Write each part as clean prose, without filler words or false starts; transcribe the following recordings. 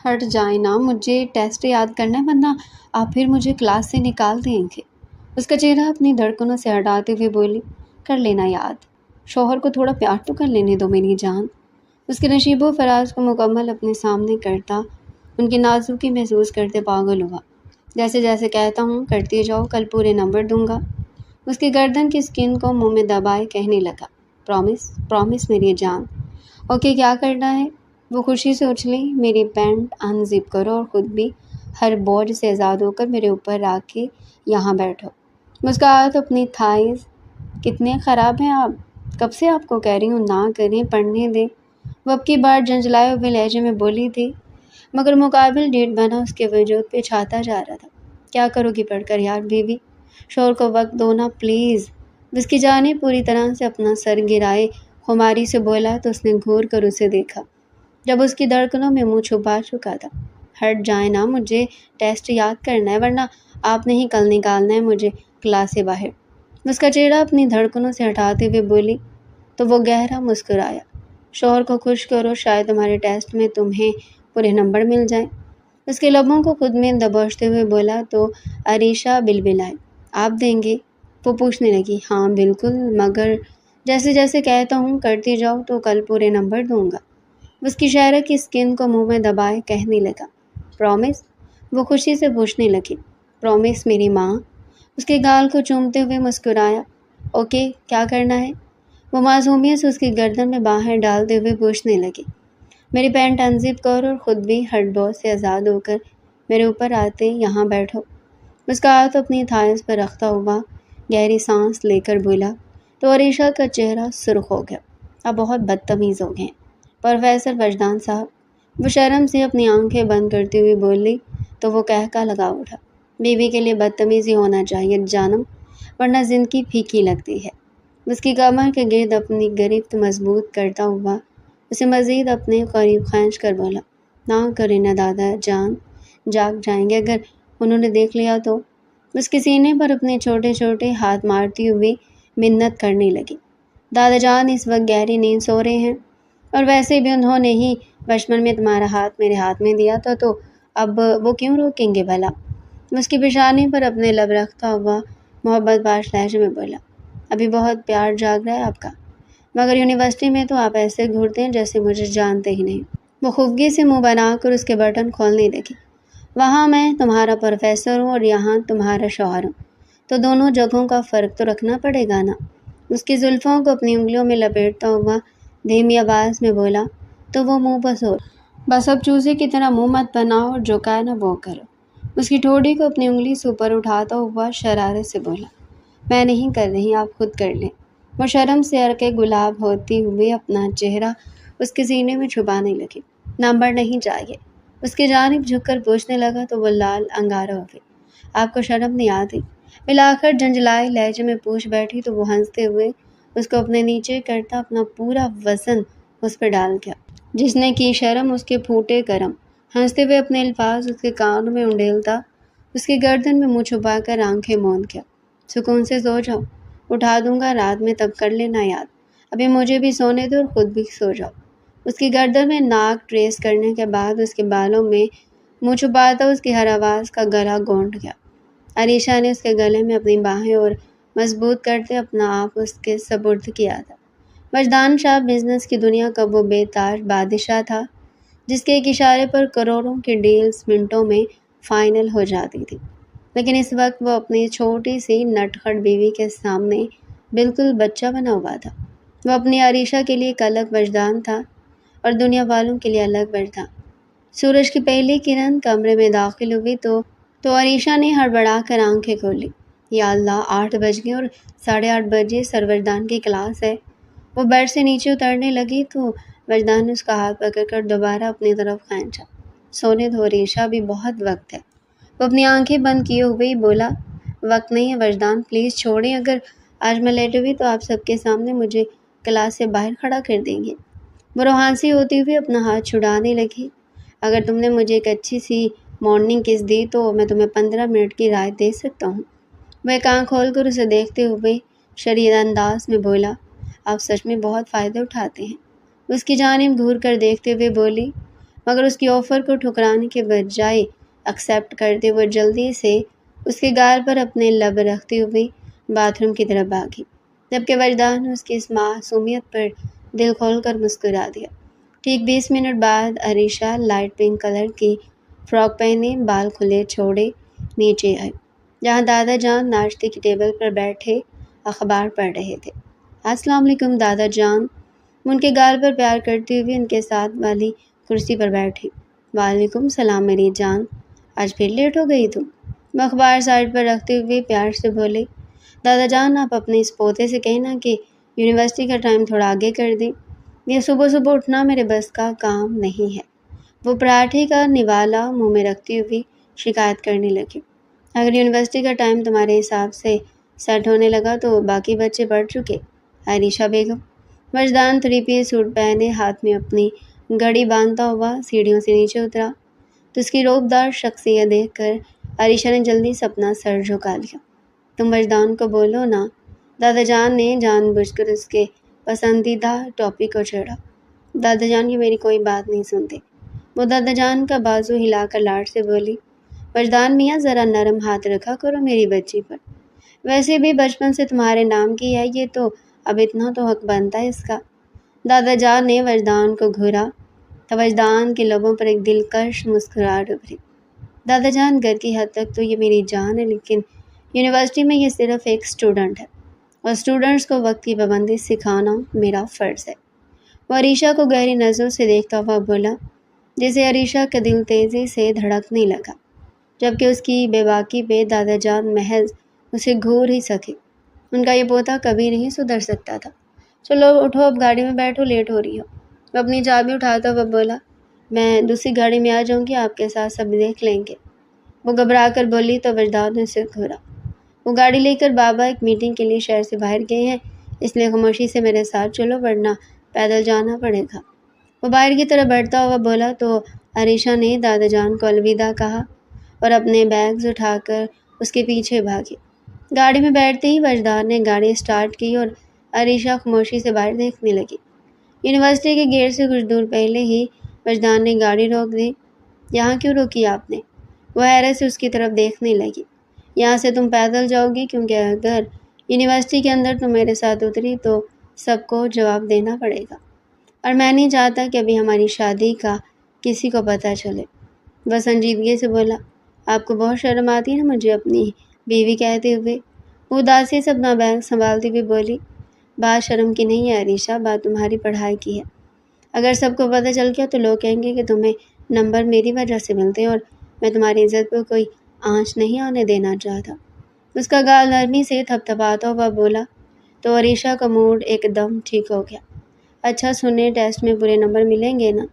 ہٹ جائیں نا، مجھے ٹیسٹ یاد کرنا ہے ورنہ آپ پھر مجھے کلاس سے نکال دیں گے۔ اس کا چہرہ اپنی دھڑکنوں سے ہٹاتے ہوئے بولی، کر لینا یاد، شوہر کو تھوڑا پیار تو کر لینے دو میری جان۔ اس کے نشیب و فراز کو مکمل اپنے سامنے کرتا، ان کی نازکی محسوس کرتے پاگل ہوا۔ جیسے جیسے کہتا ہوں کرتی جاؤ، کل پورے نمبر دوں گا۔ اس کی گردن کی سکن کو منہ میں دبائے کہنے لگا، پرومس پرومس میری جان۔ اوکے کیا کرنا ہے؟ وہ خوشی سے اچھلی، میری پینٹ انزپ کرو اور خود بھی ہر بوجھ سے آزاد ہو کر میرے اوپر آ کے یہاں بیٹھو۔ مسکراہٹ اپنی تھائز، کتنے خراب ہیں آپ، کب سے آپ کو کہہ رہی ہوں نہ کریں، پڑھنے دیں۔ وہ اب کی بار جھنجھلائے ہوئے لہجے میں بولی تھی، مگر مقابل ڈیڑھ بنا اس کے وجود پہ چھاتا جا رہا تھا۔ کیا کرو گی پڑھ کر یار بیوی، شوہر کو وقت دو نا پلیز۔ اس کی جانب پوری طرح سے اپنا سر گرائے خماری سے بولا تو اس نے گھور کر اسے دیکھا، جب اس کی دھڑکنوں میں منہ چھپا چکا تھا۔ ہٹ جائیں نا، مجھے ٹیسٹ یاد کرنا ہے ورنہ آپ نے ہی کل نکالنا ہے مجھے کلاس سے باہر۔ اس کا چہرہ اپنی دھڑکنوں سے ہٹاتے ہوئے بولی تو وہ گہرا مسکرایا، شوہر کو خوش کرو، شاید تمہارے ٹیسٹ میں تمہیں پورے نمبر مل جائیں۔ اس کے لبوں کو خود میں دبوچتے ہوئے بولا تو عریشہ بلبلائے، آپ دیں گے؟ وہ پوچھنے لگی، ہاں بالکل، مگر جیسے جیسے کہتا ہوں کرتی جاؤ تو کل پورے نمبر دوں گا۔ اس کی شہرہ کی سکن کو منہ میں دبائے کہنے لگا، پرومس؟ وہ خوشی سے پوچھنے لگی، پرومس میری ماں؟ اس کے گال کو چومتے ہوئے مسکرایا، اوکے کیا کرنا ہے؟ وہ معصومیت سے اس کی گردن میں باہیں ڈالتے ہوئے پوچھنے لگی، میری پینٹ انزپ کرو اور خود بھی ہر بوجھ سے آزاد ہو کر میرے اوپر آتے یہاں بیٹھو۔ اس کا ہاتھ اپنی تھائز پر رکھتا ہوا گہری سانس لے کر بولا تو عریشہ کا چہرہ سرخ ہو گیا، اب بہت بدتمیز ہو گئے پروفیسر وجدان صاحب۔ وہ شرم سے اپنی آنکھیں بند کرتی ہوئی بولی تو وہ کہکا لگا اٹھا، بیوی کے لیے بدتمیزی ہونا چاہیے جانم، ورنہ زندگی پھیکی لگتی ہے۔ اس کی کمر کے گرد اپنی گرفت مضبوط کرتا ہوا اسے مزید اپنے قریب کھینچ کر بولا، نہ کریں نا دادا جان، جاگ جائیں گے اگر انہوں نے دیکھ لیا تو۔ اس کے سینے پر اپنے چھوٹے چھوٹے ہاتھ مارتی ہوئی منت کرنے لگی، دادا جان اس وقت گہری نیند سو رہے ہیں، اور ویسے بھی انہوں نے ہی بچپن میں تمہارا ہاتھ میرے ہاتھ میں دیا تھا تو اب وہ کیوں روکیں گے بھلا؟ اس کی پیشانی پر اپنے لب رکھتا ہوا محبت باش لہجے میں بولا، ابھی بہت پیار جاگ رہا ہے آپ کا، مگر یونیورسٹی میں تو آپ ایسے گھورتے ہیں جیسے مجھے جانتے ہی نہیں۔ وہ خفگی سے منہ بنا کر اس کے بٹن کھولنے لگی، وہاں میں تمہارا پروفیسر ہوں اور یہاں تمہارا شوہر ہوں، تو دونوں جگہوں کا فرق تو رکھنا پڑے گا نا۔ اس کی زلفوں کو اپنی انگلیوں میں لپیٹتا ہوا دھیمی آواز میں بولا تو وہ منہ بسو، بس اب چوزے کی طرح منہ مت بناؤ اور جو کہا نا وہ کرو۔ اس کی ٹھوڑی کو اپنی انگلی سے اوپر اٹھاتا ہوا شرارت سے بولا، میں نہیں کر رہی، آپ خود کر لیں۔ وہ شرم سے عرقِ گلاب ہوتی ہوئی اپنا چہرہ اس کے سینے میں چھپانے لگی، نمبر نہیں چاہیے۔ اس کی جانب جھک کر پوچھنے لگا تو وہ لال انگارہ ہو گئی، آپ کو شرم نہیں آتی؟ ملا کر جھنجھلائے لہجے میں پوچھ بیٹھی تو وہ ہنستے ہوئے اس کو اپنے نیچے کرتا اپنا پورا وزن اس پہ ڈال گیا، جس نے کی شرم اس کے پھوٹے کرم۔ ہنستے ہوئے اپنے الفاظ اس کے کانوں میں انڈیلتا، اس کی گردن میں منہ چھپا کر آنکھیں موند گیا، سکون سے سو جاؤ، اٹھا دوں گا رات میں تب کر لینا یاد، ابھی مجھے بھی سونے دو اور خود بھی سو جاؤ۔ اس کی گردن میں ناک ٹریس کرنے کے بعد اس کے بالوں میں منہ چھپاتا اس کی ہر آواز کا گلا گونٹ گیا۔ عریشہ نے اس کے گلے میں اپنی باہیں اور مضبوط کرتے اپنا آپ اس کے سپرد کیا تھا۔ وجدان شاہ بزنس کی دنیا کا وہ بے تاج بادشاہ تھا جس کے ایک اشارے پر کروڑوں کی ڈیلز منٹوں میں فائنل ہو جاتی تھی، لیکن اس وقت وہ اپنی چھوٹی سی نٹکھٹ بیوی کے سامنے بالکل بچہ بنا ہوا تھا۔ وہ اپنی عریشہ کے لیے ایک الگ وجدان تھا اور دنیا والوں کے لیے الگ وجدان۔ سورج کی پہلی کرن کمرے میں داخل ہوئی تو عریشہ نے ہڑبڑا کر آنکھیں کھولی، یا اللہ 8 بج گئے اور 8:30 بجے سر وجدان کی کلاس ہے۔ وہ بیڈ سے نیچے اترنے لگی تو وجدان نے اس کا ہاتھ پکڑ کر دوبارہ اپنی طرف کھینچا، سونے دو عریشہ، بھی بہت وقت ہے۔ وہ اپنی آنکھیں بند کیے ہوئے ہی بولا، وقت نہیں ہے وجدان، پلیز چھوڑیں، اگر آج میں لیٹ ہوئی تو آپ سب کے سامنے مجھے کلاس سے باہر کھڑا کر دیں گے۔ وہ روحانسی ہوتی ہوئی اپنا ہاتھ چھڑانے لگی، اگر تم نے مجھے ایک اچھی سی مارننگ کس دی تو میں تمہیں 15 منٹ کی رعایت دے سکتا ہوں۔ وہ ایک آنکھ کھول کر اسے دیکھتے ہوئے شدید انداز میں بولا، آپ سچ میں بہت فائدہ اٹھاتے ہیں۔ اس کی جانب گھور کر دیکھتے ہوئے بولی، مگر اس کی آفر کو ٹھکرانے کے بجائے ایکسیپٹ کرتے وہ جلدی سے اس کے گال پر اپنے لب رکھتی ہوئی باتھ روم کی طرف بھاگی، جبکہ وجدان نے اس کی اس معصومیت پر دل کھول کر مسکرا دیا۔ ٹھیک 20 منٹ بعد عریشہ لائٹ پنک کلر کی فراک پہنے، بال کھلے چھوڑے نیچے آئی، جہاں دادا جان ناشتے کی ٹیبل پر بیٹھے اخبار پڑھ رہے تھے۔ السلام علیکم دادا جان، ان کے گال پر پیار کرتی ہوئی ان کے ساتھ والی کرسی پر بیٹھی۔ وعلیکم السلام میری جان، آج پھر لیٹ ہو گئی تم؟ وہ اخبار سائڈ پر رکھتے ہوئے پیار سے بولے۔ دادا جان آپ اپنے اس پوتے سے کہنا کہ یونیورسٹی کا ٹائم تھوڑا آگے کر دیں، یہ صبح صبح اٹھنا میرے بس کا کام نہیں ہے۔ وہ پراٹھے کا نوالا منہ میں رکھتی ہوئی شکایت کرنے لگی۔ اگر یونیورسٹی کا ٹائم تمہارے حساب سے سیٹ ہونے لگا تو باقی بچے پڑھ چکے۔ عائشہ بیگم۔ وجدان 3 پیس سوٹ پہنے ہاتھ میں اپنی گھڑی باندھتا ہوا سیڑھیوں سے نیچے اترا تو اس کی روبدار شخصیت دیکھ کر عائشہ نے جلدی سے اپنا سر جھکا لیا۔ تم وجدان کو بولو نا، دادا جان نے جان بوجھ کر اس کے پسندیدہ ٹاپک کو چھیڑا۔ دادا جان کی میری کوئی بات نہیں سنتے۔ وہ دادا جان کا بازو ہلا کر لاڈ سے بولی۔ وجدان میاں ذرا نرم ہاتھ رکھا کرو میری بچی پر، ویسے بھی بچپن سے تمہارے نام کی ہے یہ تو اب اتنا تو حق بنتا ہے اس کا۔ دادا جان نے وجدان کو گھورا تو وجدان کے لبوں پر ایک دلکش مسکراہٹ ابھری۔ دادا جان گھر کی حد تک تو یہ میری جان ہے، لیکن یونیورسٹی میں یہ صرف ایک اسٹوڈنٹ ہے اور اسٹوڈنٹس کو وقت کی پابندی سکھانا میرا فرض ہے۔ وہ عریشہ کو گہری نظروں سے دیکھتا ہوا بولا، جسے عریشہ کا دل تیزی سے دھڑکنے لگا، جبکہ اس کی بے باکی پہ دادا جان محض اسے گھور ہی سکے۔ ان کا یہ پوتا کبھی نہیں سدھر سکتا تھا۔ چلو اٹھو اب گاڑی میں بیٹھو، لیٹ ہو رہی ہو۔ وہ اپنی چابی اٹھاتا ہوا بولا، میں دوسری گاڑی میں آ جاؤں گی، آپ کے ساتھ سب دیکھ لیں گے۔ وہ گھبرا کر بولی تو وجدان نے اسے گھورا۔ وہ گاڑی لے کر بابا ایک میٹنگ کے لیے شہر سے باہر گئے ہیں، اس لیے خاموشی سے میرے ساتھ چلو ورنہ پیدل جانا پڑے گا۔ وہ باہر کی طرف بڑھتا ہوا بولا تو عریشہ نے دادا جان کو الوداع کہا اور اپنے بیگز اٹھا کر اس کے پیچھے بھاگی۔ گاڑی میں بیٹھتے ہی وجدان نے گاڑی سٹارٹ کی اور عریشہ خاموشی سے باہر دیکھنے لگی۔ یونیورسٹی کے گیٹ سے کچھ دور پہلے ہی وجدان نے گاڑی روک دی۔ یہاں کیوں روکی آپ نے؟ وہ حیرت سے اس کی طرف دیکھنے لگی۔ یہاں سے تم پیدل جاؤ گی کیونکہ اگر یونیورسٹی کے اندر تم میرے ساتھ اتری تو سب کو جواب دینا پڑے گا، اور میں نہیں چاہتا کہ ابھی ہماری شادی کا کسی کو پتہ چلے۔ وہ سنجیدگی سے بولا، آپ کو بہت شرم آتی ہے نا مجھے اپنی بیوی کہتے ہوئے؟ وہ اداسی سے اپنا بیگ سنبھالتی ہوئی بولی، بات شرم کی نہیں ہے عریشہ، بات تمہاری پڑھائی کی ہے۔ اگر سب کو پتہ چل گیا تو لوگ کہیں گے کہ تمہیں نمبر میری وجہ سے ملتے ہیں اور میں تمہاری عزت کو کوئی آنچ نہیں آنے دینا چاہتا۔ اس کا گال نرمی سے تھپتھپاتا ہوا بولا تو عریشہ کا موڈ ایک دم ٹھیک ہو گیا۔ اچھا سنیں، ٹیسٹ میں پورے نمبر ملیں گے نا؟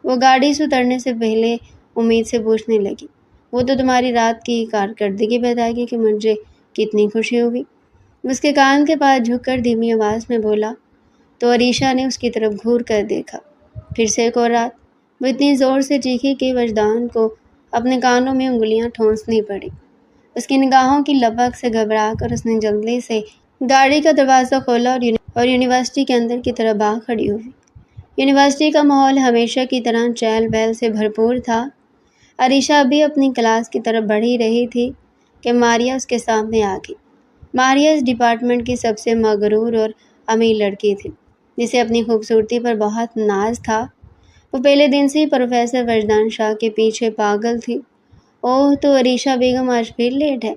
وہ گاڑی سے اترنے سے پہلے امید سے پوچھنے لگی۔ وہ تو تمہاری رات کی کارکردگی بتائے گی کہ مجھے کتنی خوشی ہوئی۔ اس کے کان کے پاس جھک کر دھیمی آواز میں بولا تو عریشہ نے اس کی طرف گھور کر دیکھا۔ پھر سے ایک اور رات۔ وہ اتنی زور سے چیخی کہ وجدان کو اپنے کانوں میں انگلیاں ٹھونسنی پڑی۔ اس کی نگاہوں کی لپک سے گھبرا کر اس نے جلدی سے گاڑی کا دروازہ کھولا اور یونیورسٹی کے اندر کی طرف آ کھڑی ہوئی۔ یونیورسٹی کا ماحول ہمیشہ کی طرح چہل پہل سے بھرپور تھا۔ عریشہ ابھی اپنی کلاس کی طرف بڑھ ہی رہی تھی کہ ماریا اس کے سامنے آ گئی۔ ماریا اس ڈپارٹمنٹ کی سب سے مغرور اور امیر لڑکی تھی، جسے اپنی خوبصورتی پر بہت ناز تھا۔ وہ پہلے دن سے ہی پروفیسر وجدان شاہ کے پیچھے پاگل تھی۔ اوہ تو عریشہ بیگم آج پھر لیٹ ہے،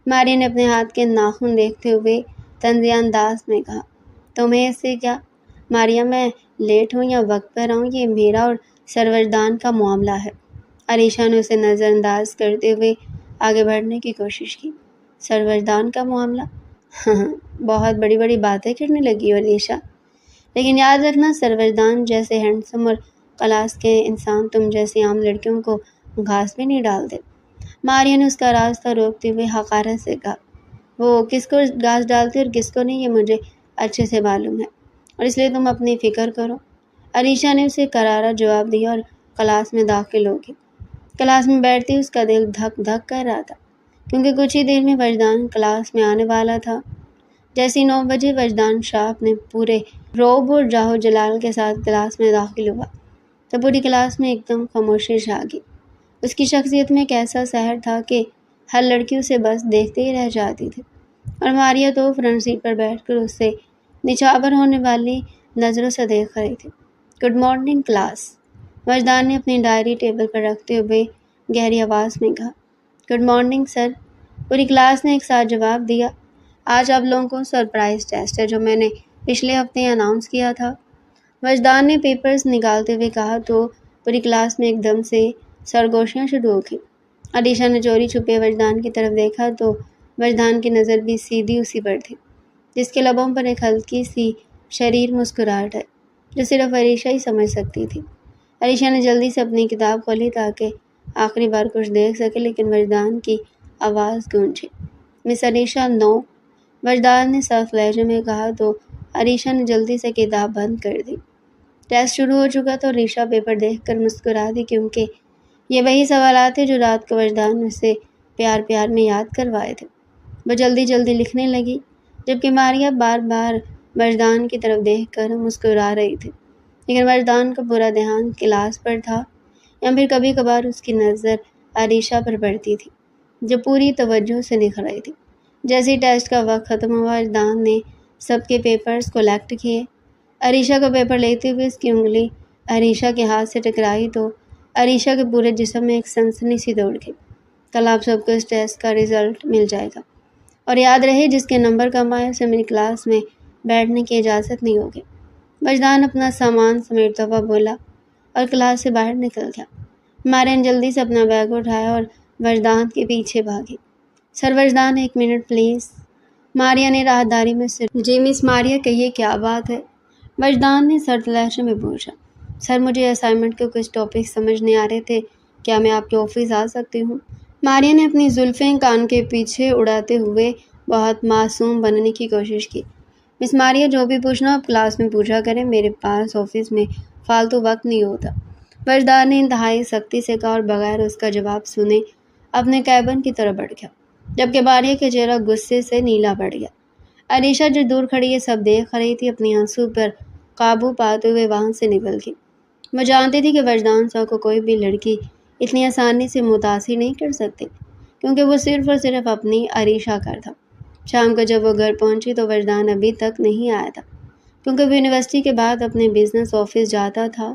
ماریا نے اپنے ہاتھ کے ناخن دیکھتے ہوئے طنزیہ انداز میں کہا۔ تمہیں اس سے کیا؟ ماریا میں لیٹ ہوں یا وقت پر آؤں یہ میرا اور سر وجدان کا معاملہ ہے۔ عریشہ نے اسے نظر انداز کرتے ہوئے آگے بڑھنے کی کوشش کی۔ سر وجدان کا معاملہ؟ بہت بڑی بڑی باتیں کرنے لگی ہو عریشہ، لیکن یاد رکھنا سر وجدان جیسے ہینڈسم اور کلاس کے انسان تم جیسی عام لڑکیوں کو گھاس بھی نہیں ڈالتے۔ ماریا نے اس کا راستہ روکتے ہوئے حقارت سے کہا، وہ کس کو گھاس ڈالتے اور کس کو نہیں یہ مجھے اچھے سے معلوم ہے، اور اس لیے تم اپنی فکر کرو۔ عریشہ نے اسے کرارا جواب دیا اور کلاس میں داخل ہو گئی۔ کلاس میں بیٹھتے ہی اس کا دل دھک دھک کر رہا تھا، کیونکہ کچھ ہی دیر میں وجدان کلاس میں آنے والا تھا۔ جیسے 9 بجے وجدان شاہ اپنے پورے روب اور جاہ و جلال کے ساتھ کلاس میں داخل ہوا۔ تو پوری کلاس میں ایک دم خاموشی چھا گئی۔ اس کی شخصیت میں ایک ایسا سحر تھا کہ ہر لڑکی اسے بس دیکھتے ہی رہ جاتی تھی، اور ماریا تو فرنٹ سیٹ پر بیٹھ کر اسے نچھاور ہونے والی نظروں سے دیکھ رہی تھی۔ گڈ مارننگ کلاس، وجدان نے اپنی ڈائری ٹیبل پر رکھتے ہوئے گہری آواز میں کہا۔ گڈ مارننگ سر، پوری کلاس نے ایک ساتھ جواب دیا۔ آج آپ لوگوں کو سرپرائز ٹیسٹ ہے جو میں نے پچھلے ہفتے اناؤنس کیا تھا، وجدان نے پیپرز نکالتے ہوئے کہا تو پوری کلاس میں ایک دم سے سرگوشیاں شروع ہو گئیں۔ علیشا نے چوری چھپے وجدان کی طرف دیکھا تو وجدان کی نظر بھی سیدھی اسی پر تھی، جس کے لبوں پر ایک ہلکی سی شریر مسکراہٹ ہے جو صرف علیشا ہی سمجھ سکتی تھی۔ علیشا نے جلدی سے اپنی کتاب کھولی تاکہ آخری بار کچھ دیکھ سکے، لیکن وجدان کی آواز گونجی۔ مس علیشا، نو، وجدان نے سخت لہجے میں کہا تو علیشا نے جلدی سے کتاب بند کر دی۔ ٹیسٹ شروع ہو چکا تو علیشا پیپر دیکھ کر مسکرا دی، کیونکہ یہ وہی سوالات تھے جو رات کو وجدان نے اسے پیار پیار میں یاد کروائے تھے۔ وہ جلدی جلدی لکھنے لگی، جبکہ ماریا بار بار وجدان کی طرف دیکھ کر مسکرا رہی تھی، لیکن وجدان کا پورا دھیان کلاس پر تھا، یا پھر کبھی کبھار اس کی نظر علیشا پر پڑتی تھی جو پوری توجہ سے لکھ رہی تھی۔ جیسے ہی ٹیسٹ کا وقت ختم ہوا، وجدان نے سب کے پیپرز کلیکٹ کیے۔ علیشا کا پیپر لیتے ہوئے اس کی انگلی علیشا کے ہاتھ سے ٹکرائی تو علیشا کے پورے جسم میں ایک سنسنی سی دوڑ گئی۔ کل آپ سب کو اس ٹیسٹ کا رزلٹ مل جائے گا، اور یاد رہے جس کے نمبر کم آئے اسے میری کلاس میں بیٹھنے کی اجازت نہیں ہوگی۔ وجدان اپنا سامان سمیٹتا ہوا بولا اور کلاس سے باہر نکل گیا۔ ماریا نے جلدی سے اپنا بیگ اٹھایا اور وجدان کے پیچھے بھاگی۔ سر وجدان، ایک منٹ پلیز، ماریا نے راہداری میں جی مس ماریا، کہیے کیا بات ہے؟ وجدان نے سرد لہجے میں پوچھا۔ سر، مجھے اسائنمنٹ کے کچھ ٹاپک سمجھ نہیں آ رہے تھے، کیا میں آپ کے آفس آ سکتی ہوں؟ ماریا نے اپنی زلفیں کان کے پیچھے اڑاتے ہوئے بہت معصوم بننے کی کوشش کی۔ مس ماریا، جو بھی پوچھنا آپ کلاس میں پوچھا کریں، میرے پاس آفس میں فالتو وقت نہیں ہوتا، وجدان نے انتہائی سختی سے کہا، اور بغیر اس کا جواب سنے اپنے کیبن کی طرف بڑھ گیا، جبکہ ماریا کا چہرہ غصے سے نیلا پڑ گیا۔ علیشا جو دور کھڑی یہ سب دیکھ رہی تھی، اپنی آنسو پر قابو پاتے ہوئے وہاں سے نکل گئی۔ وہ جانتی تھی کہ وجدان صاحب کو کوئی بھی لڑکی اتنی آسانی سے متاثر نہیں کر سکتی، کیونکہ وہ صرف اور صرف اپنی علیشا کا تھا۔ شام کو جب وہ گھر پہنچی تو وجدان ابھی تک نہیں آیا تھا، کیونکہ وہ یونیورسٹی کے بعد اپنے بزنس آفس جاتا تھا۔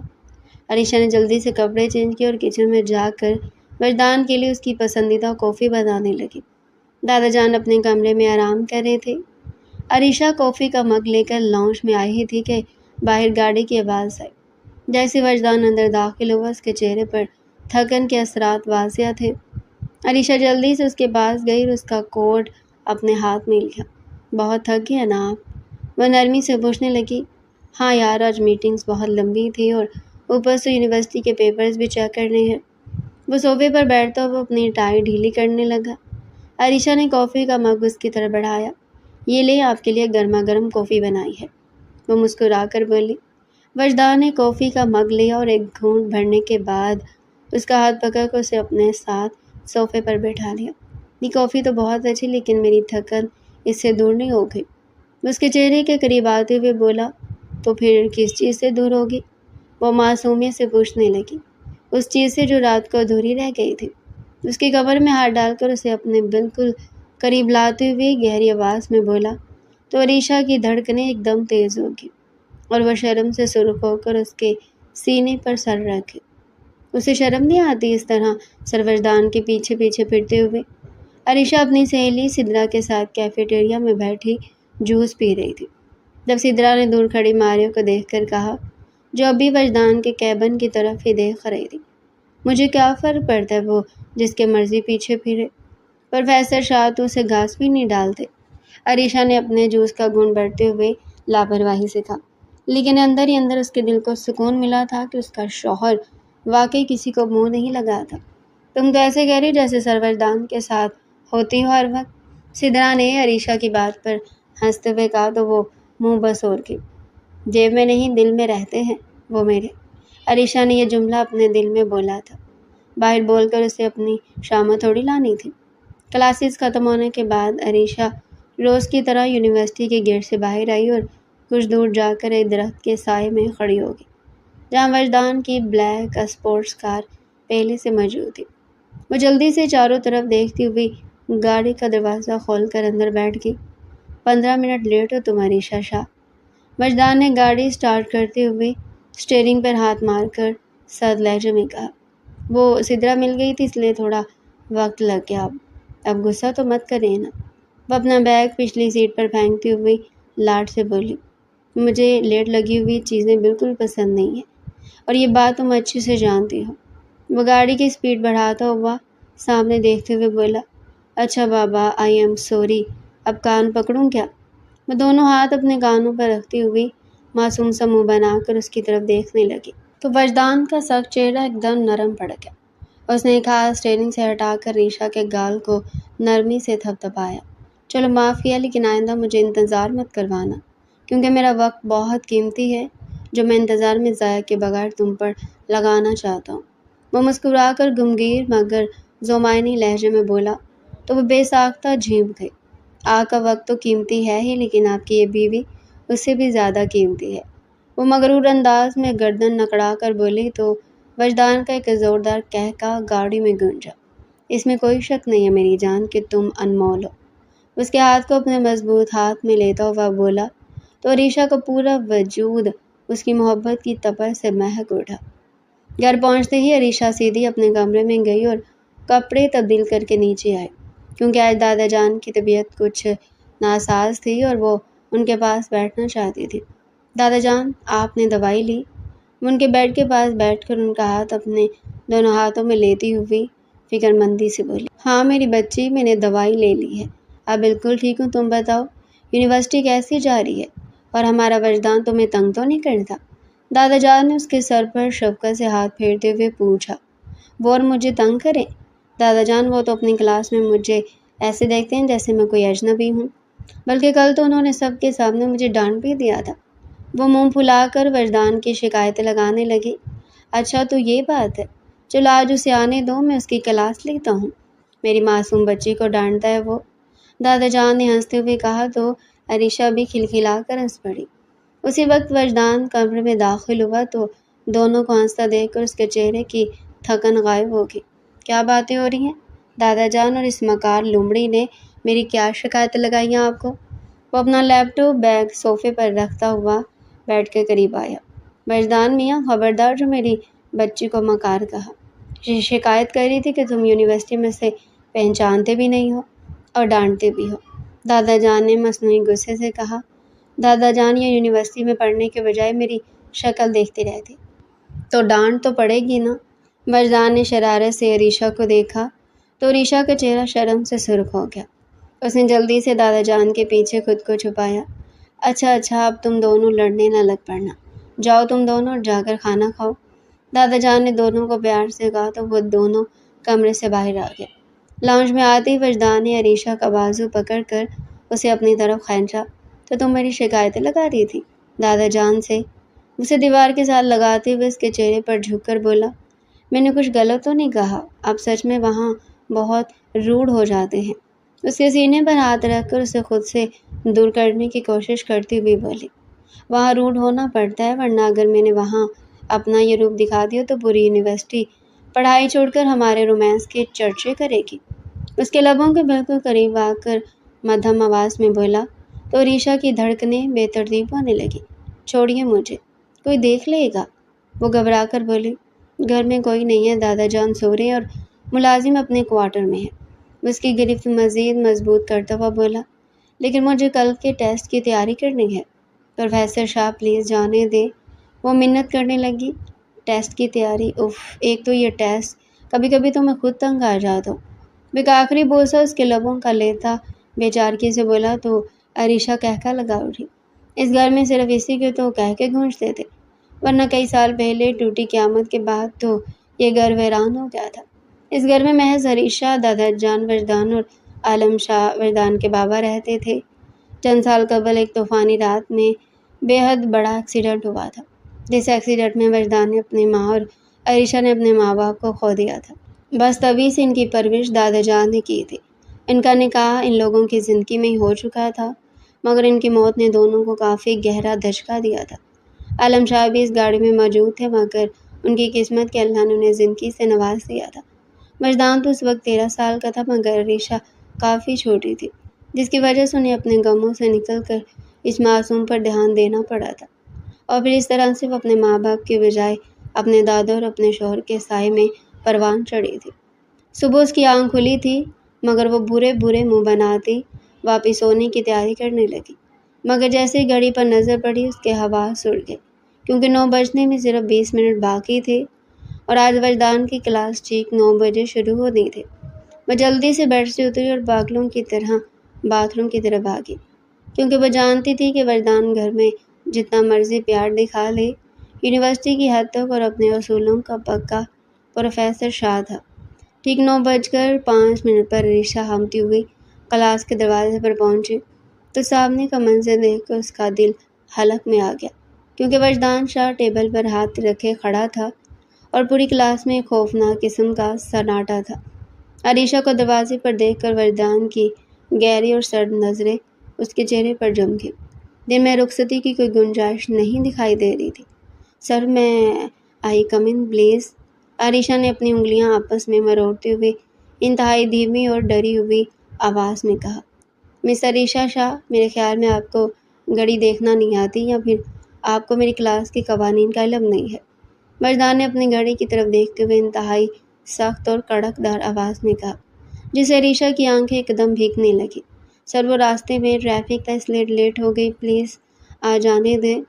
علیشا نے جلدی سے کپڑے چینج کیے اور کچن میں جا کر وجدان کے لیے اس کی پسندیدہ کافی بنانے لگی۔ دادا جان اپنے کمرے میں آرام کر رہے تھے۔ علیشا کافی کا مگ لے کر لاؤنج میں آئی ہی تھی کہ باہر گاڑی کی آواز آئی۔ جیسے وجدان اندر داخل ہوا، اس کے چہرے پر تھکن کے اثرات واضح تھے۔ علیشا جلدی سے اس کے پاس گئی اور اس کا کوٹ اپنے ہاتھ میں لیا۔ بہت تھک گیا نا آپ؟ وہ نرمی سے پوچھنے لگی۔ ہاں یار، آج میٹنگز بہت لمبی تھی اور اوپر سے یونیورسٹی کے پیپرز بھی چیک کرنے ہیں۔ وہ صوفے پر بیٹھتا ہوا اپنی ٹائی ڈھیلی کرنے لگا۔ علیشا نے کافی کا مگ اس کی طرف بڑھایا۔ یہ لے، آپ کے لیے گرما گرم کافی بنائی ہے، وہ مسکرا کر بولی۔ وجدان نے کافی کا مگ لیا اور ایک گھونٹ بھرنے کے بعد اس کا ہاتھ پکڑ کر اسے اپنے ساتھ صوفے پر بٹھا لیا۔ یہ کافی تو بہت اچھی، لیکن میری تھکن اس سے دور نہیں ہو گئی، وہ اس کے چہرے کے قریب آتے ہوئے بولا۔ تو پھر کس چیز سے دور ہوگی؟ وہ معصومیت سے پوچھنے لگی۔ اس چیز سے جو رات کو ادھوری رہ گئی تھی۔ اس کی کمر میں ہاتھ ڈال کر اسے اپنے بالکل قریب لاتے ہوئے گہری آواز میں بولا تو علیشا کی دھڑکنیں ایک دم تیز ہو گئی اور وہ شرم سے سرخ ہو کر اس کے سینے پر سر رکھ گئی۔ اسے شرم نہیں آتی اس طرح سر وجدان کے پیچھے پیچھے پھرتے ہوئے؟ علیشا اپنی سہیلی سدرا کے ساتھ کیفیٹیریا میں بیٹھی جوس پی رہی تھی، جب سدرا نے دور کھڑی ماریا کو دیکھ کر کہا، جو ابھی وجدان کے کیبن کی طرف ہی دیکھ رہی تھی۔ مجھے کیا فرق پڑتا ہے وہ جس کے مرضی پیچھے پھرے، پروفیسر شاہ تو اسے گھاس بھی نہیں ڈالتے۔ علیشا نے اپنے جوس کا گھونٹ بھرتے ہوئے لاپرواہی سے کہا، لیکن اندر ہی اندر اس کے دل کو سکون ملا تھا کہ اس کا شوہر واقعی کسی کو منہ نہیں لگاتا۔ تم تو ایسے کہہ رہی جیسے سر وجدان کے ساتھ ہوتی ہو ہر وقت، سدرا نے علیشا کی بات پر ہنستے ہوئے کہا تو وہ منہ بسور گئی۔ جیب میں نہیں، دل میں رہتے ہیں وہ میرے۔ علیشا نے یہ جملہ اپنے دل میں بولا تھا، باہر بول کر اسے اپنی شامت تھوڑی لانی تھی۔ کلاسز ختم ہونے کے بعد علیشا روز کی طرح یونیورسٹی کے گیٹ سے باہر آئی اور کچھ دور جا کر ایک درخت کے سائے میں کھڑی ہو گئی۔ جہاں وجدان کی بلیک اسپورٹس کار پہلے سے موجود تھی۔ وہ جلدی سے چاروں طرف دیکھتی ہوئی گاڑی کا دروازہ کھول کر اندر بیٹھ گئی۔ 15 منٹ لیٹ ہو تم عریشہ شاہ، وجدان نے گاڑی سٹارٹ کرتے ہوئے اسٹیئرنگ پر ہاتھ مار کر سرد لہجے میں کہا۔ وہ سدرا مل گئی تھی اس لیے تھوڑا وقت لگ گیا۔ اب غصہ تو مت کرے نا۔ وہ اپنا بیگ پچھلی سیٹ پر پھینکتی ہوئی لاڈ سے بولی۔ مجھے لیٹ لگی ہوئی چیزیں بالکل پسند نہیں ہیں اور یہ بات تم اچھے سے جانتی ہو۔ وہ گاڑی کی سپیڈ بڑھاتا ہوا سامنے دیکھتے ہوئے بولا۔ اچھا بابا، آئی ایم سوری، اب کان پکڑوں کیا؟ وہ دونوں ہاتھ اپنے کانوں پر رکھتی ہوئی معصوم سا منہ بنا کر اس کی طرف دیکھنے لگی تو وجدان کا سخت چہرہ ایک دم نرم پڑ گیا۔ اس نے ایک ہاتھ اسٹیئرنگ سے ہٹا کر ریشا کے گال کو نرمی سے تھپتھپایا۔ چلو معاف کیا، لیکن آئندہ مجھے انتظار مت کروانا، کیونکہ میرا وقت بہت قیمتی ہے جو میں انتظار میں ضائع کے بغیر تم پر لگانا چاہتا ہوں۔ وہ مسکرا کر گمگیر مگر ذومعنی لہجے میں بولا تو وہ بے ساختہ جھینپ گئی۔ آپ کا وقت تو قیمتی ہے ہی، لیکن آپ کی یہ بیوی اس سے بھی زیادہ قیمتی ہے۔ وہ مغرور انداز میں گردن نکڑا کر بولی تو وجدان کا ایک زوردار قہقہ گاڑی میں گونجا۔ اس میں کوئی شک نہیں ہے میری جان کہ تم انمول ہو۔ اس کے ہاتھ کو اپنے مضبوط ہاتھ میں لیتا ہوا بولا تو عریشہ کا پورا وجود اس کی محبت کی تپش سے مہک اٹھا۔ گھر پہنچتے ہی عریشہ سیدھی اپنے کمرے میں گئی اور کپڑے تبدیل کر کے نیچے آئی، کیونکہ آج دادا جان کی طبیعت کچھ ناساز تھی اور وہ ان کے پاس بیٹھنا چاہتی تھی۔ دادا جان، آپ نے دوائی لی؟ وہ ان کے بیڈ کے پاس بیٹھ کر ان کا ہاتھ اپنے دونوں ہاتھوں میں لیتی ہوئی فکر مندی سے بولی۔ ہاں میری بچی، میں نے دوائی لے لی ہے، اب بالکل ٹھیک ہوں۔ تم بتاؤ یونیورسٹی کیسی جا رہی ہے اور ہمارا وجدان تمہیں تنگ تو نہیں کرتا؟ دادا جان نے اس کے سر پر شفقت سے ہاتھ پھیرتے ہوئے پوچھا۔ وہ اور مجھے تنگ کریں؟ دادا جان، وہ تو اپنی کلاس میں مجھے ایسے دیکھتے ہیں جیسے میں کوئی اجنبی ہوں، بلکہ کل تو انہوں نے سب کے سامنے مجھے ڈانٹ بھی دیا تھا۔ وہ منہ پھلا کر وجدان کی شکایتیں لگانے لگی۔ اچھا تو یہ بات ہے، چلو آج اسے آنے دو، میں اس کی کلاس لیتا ہوں۔ میری معصوم بچی کو ڈانٹتا ہے وہ، دادا جان نے ہنستے ہوئے کہا تو عریشہ بھی کھلکھلا کر ہنس پڑی۔ اسی وقت وجدان کمرے میں داخل ہوا تو دونوں کو ہنستا دیکھ کر اس کے چہرے کی تھکن غائب ہو گئی۔ کیا باتیں ہو رہی ہیں؟ دادا جان اور اس مکار لومڑی نے میری کیا شکایتیں لگائی ہیں آپ کو؟ وہ اپنا لیپ ٹاپ بیگ صوفے پر رکھتا ہوا بیٹھ کے قریب آیا۔ وجدان میاں، خبردار جو میری بچی کو مکار کہا۔ شکایت کر رہی تھی کہ تم یونیورسٹی میں سے پہچانتے بھی نہیں ہو اور ڈانٹتے بھی ہو، دادا جان نے مصنوعی غصے سے کہا۔ دادا جان، یہ یونیورسٹی میں پڑھنے کے بجائے میری شکل دیکھتی رہتی تو ڈانٹ تو پڑے گی نا۔ وجدان نے شرارت سے عریشہ کو دیکھا تو عریشہ کا چہرہ شرم سے سرخ ہو گیا۔ اس نے جلدی سے دادا جان کے پیچھے خود کو چھپایا۔ اچھا، اب تم دونوں لڑنے نہ لگ پڑنا، جاؤ تم دونوں اور جا کر کھانا کھاؤ، دادا جان نے دونوں کو پیار سے کہا تو وہ دونوں کمرے سے باہر آ گئے۔ لاؤنج میں آتے ہی وجدان نے عریشہ کا بازو پکڑ کر اسے اپنی طرف کھینچا۔ تو تم میری شکایتیں لگا رہی تھی دادا جان سے؟ اسے دیوار کے ساتھ لگاتے ہوئے اس کے چہرے پر جھک کر بولا۔ میں نے کچھ غلط تو نہیں کہا؟ آپ سچ میں وہاں بہت روڈ ہو جاتے ہیں۔ اس کے سینے پر ہاتھ رکھ کر اسے خود سے دور کرنے کی کوشش کرتی ہوئی بولی۔ وہاں روڈ ہونا پڑتا ہے، ورنہ اگر میں نے وہاں اپنا یہ روپ دکھا دیا تو پوری یونیورسٹی پڑھائی چھوڑ کر ہمارے رومانس کے چرچے کرے گی۔ اس کے لبوں کے بالکل قریب آ کر مدھم آواز میں بولا تو عریشہ کی دھڑکنیں بے ترتیب ہونے لگی۔ چھوڑیے مجھے، کوئی دیکھ لے گا، وہ گھبرا کر بولی۔ گھر میں کوئی نہیں ہے، دادا جان سو رہے ہیں اور ملازم اپنے کوارٹر میں ہے، اس کی گرفت مزید مضبوط کرتا ہوا بولا۔ لیکن مجھے کل کے ٹیسٹ کی تیاری کرنی ہے، پروفیسر شاہ پلیز جانے دیں، وہ منت کرنے لگی۔ ٹیسٹ کی تیاری؟ اف، ایک تو یہ ٹیسٹ، کبھی کبھی تو میں خود تنگ آ جاتا ہوں۔ وہ ایک آخری بوسہ اس کے لبوں کا لیتا بے چارگی سے بولا تو عریشہ کہکا لگا اٹھی۔ اس گھر میں صرف اسی کے تو کہکے گونجتے تھے، ورنہ کئی سال پہلے ٹوٹی قیامت کے بعد تو یہ گھر ویران ہو گیا تھا۔ اس گھر میں محض عریشہ، دادا جان وجدان اور عالم شاہ وجدان کے بابا رہتے تھے۔ چند سال قبل ایک طوفانی رات میں بے حد بڑا ایکسیڈنٹ ہوا تھا، جس ایکسیڈنٹ میں وجدان نے اپنی ماں اور عریشہ نے اپنے ماں باپ کو کھو دیا تھا۔ بس تبھی سے ان کی پرورش دادا جان نے کی تھی۔ ان کا نکاح ان لوگوں کی زندگی میں ہی ہو چکا تھا، مگر ان کی موت نے دونوں کو کافی گہرا دھچکا دیا تھا۔ عالم شاہ بھی اس گاڑی میں موجود تھے، مگر ان کی قسمت کہ اللہ نے انہیں زندگی سے نواز دیا تھا۔ وجدان تو اس وقت 13 سال کا تھا، مگر عریشہ کافی چھوٹی تھی، جس کی وجہ سے انہیں اپنے غموں سے نکل کر اس معصوم پر دھیان دینا پڑا تھا، اور پھر اس طرح سے وہ اپنے ماں باپ کے بجائے اپنے دادا اور اپنے شوہر کے سائے میں پروان چڑھی تھی۔ صبح اس کی آنکھ کھلی تھی، مگر وہ برے برے منہ بناتی واپس سونے کی تیاری کرنے لگی، مگر جیسے ہی گھڑی پر نظر پڑی اس کے حواس اڑ گئے، کیونکہ 9 بجنے میں صرف 20 منٹ باقی تھے اور آج وجدان کی کلاس ٹھیک 9 بجے شروع ہونی تھی۔ وہ جلدی سے بیڈ سے اتری اور پاگلوں کی طرح باتھ روم کی طرف بھاگی، کیونکہ وہ جانتی تھی کہ وجدان گھر میں جتنا مرضی پیار دکھا لے، یونیورسٹی کی حد تک اور اپنے اصولوں کا پکا پروفیسر شاہ تھا۔ ٹھیک 9:05 پر عریشہ ہامتی ہوئی کلاس کے دروازے پر پہنچی تو سامنے کا منظر دیکھ کر اس کا دل حلق میں آ گیا، کیونکہ وجدان شاہ ٹیبل پر ہاتھ رکھے کھڑا تھا اور پوری کلاس میں ایک خوفناک قسم کا سناٹا تھا۔ عریشہ کو دروازے پر دیکھ کر وجدان کی گہری اور سرد نظریں اس کے چہرے پر جم گئیں۔ دل میں رخصتی کی کوئی گنجائش نہیں دکھائی دے رہی تھی۔ سر، میں آئی کم ان پلیز؟ عریشہ نے اپنی انگلیاں آپس میں مروڑتے ہوئے انتہائی دھیمی اور ڈری ہوئی آواز میں کہا۔ مس عریشہ شاہ، میرے خیال میں آپ کو گھڑی دیکھنا نہیں آتی، یا پھر آپ کو میری کلاس کے قوانین کا علم نہیں ہے۔ وجدان نے اپنی گھڑی کی طرف دیکھتے ہوئے انتہائی سخت اور کڑک دار آواز میں کہا، جس سے عریشہ کی آنکھیں ایک دم بھیگنے لگی۔ سر، وہ راستے میں ٹریفک تھا، اس لیے لیٹ ہو گئی، پلیز آ جانے دیں۔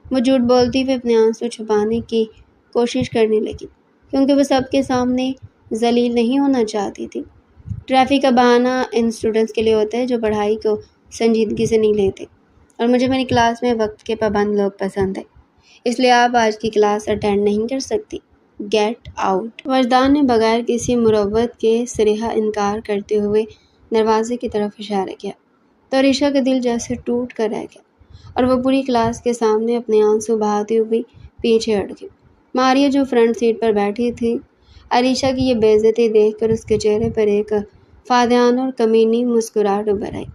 وہ جھوٹ بولتی ہوئے اپنے آنسو چھپانے کی کوشش کرنے لگی، کیونکہ وہ سب کے سامنے ذلیل نہیں ہونا چاہتی تھی۔ ٹریفک کا بہانہ ان اسٹوڈنٹس کے لیے ہوتا ہے جو پڑھائی کو سنجیدگی سے نہیں لیتے، اور مجھے میری کلاس میں وقت کے پابند لوگ پسند ہیں، اس لیے آپ آج کی کلاس اٹینڈ نہیں کر سکتی۔ Get out. وجدان نے بغیر کسی مروت کے صریحہ انکار کرتے ہوئے دروازے کی طرف اشارہ کیا، تو عریشہ کا دل جیسے ٹوٹ کر رہ گیا اور وہ پوری کلاس کے سامنے اپنے آنسو بہاتے ہوئے پیچھے ہٹ گئی۔ ماریہ جو فرنٹ سیٹ پر بیٹھی تھی، عریشہ کی یہ بے عزتی دیکھ کر اس کے چہرے پر ایک فادیانہ اور کمینی مسکراہٹ ابھر آئی۔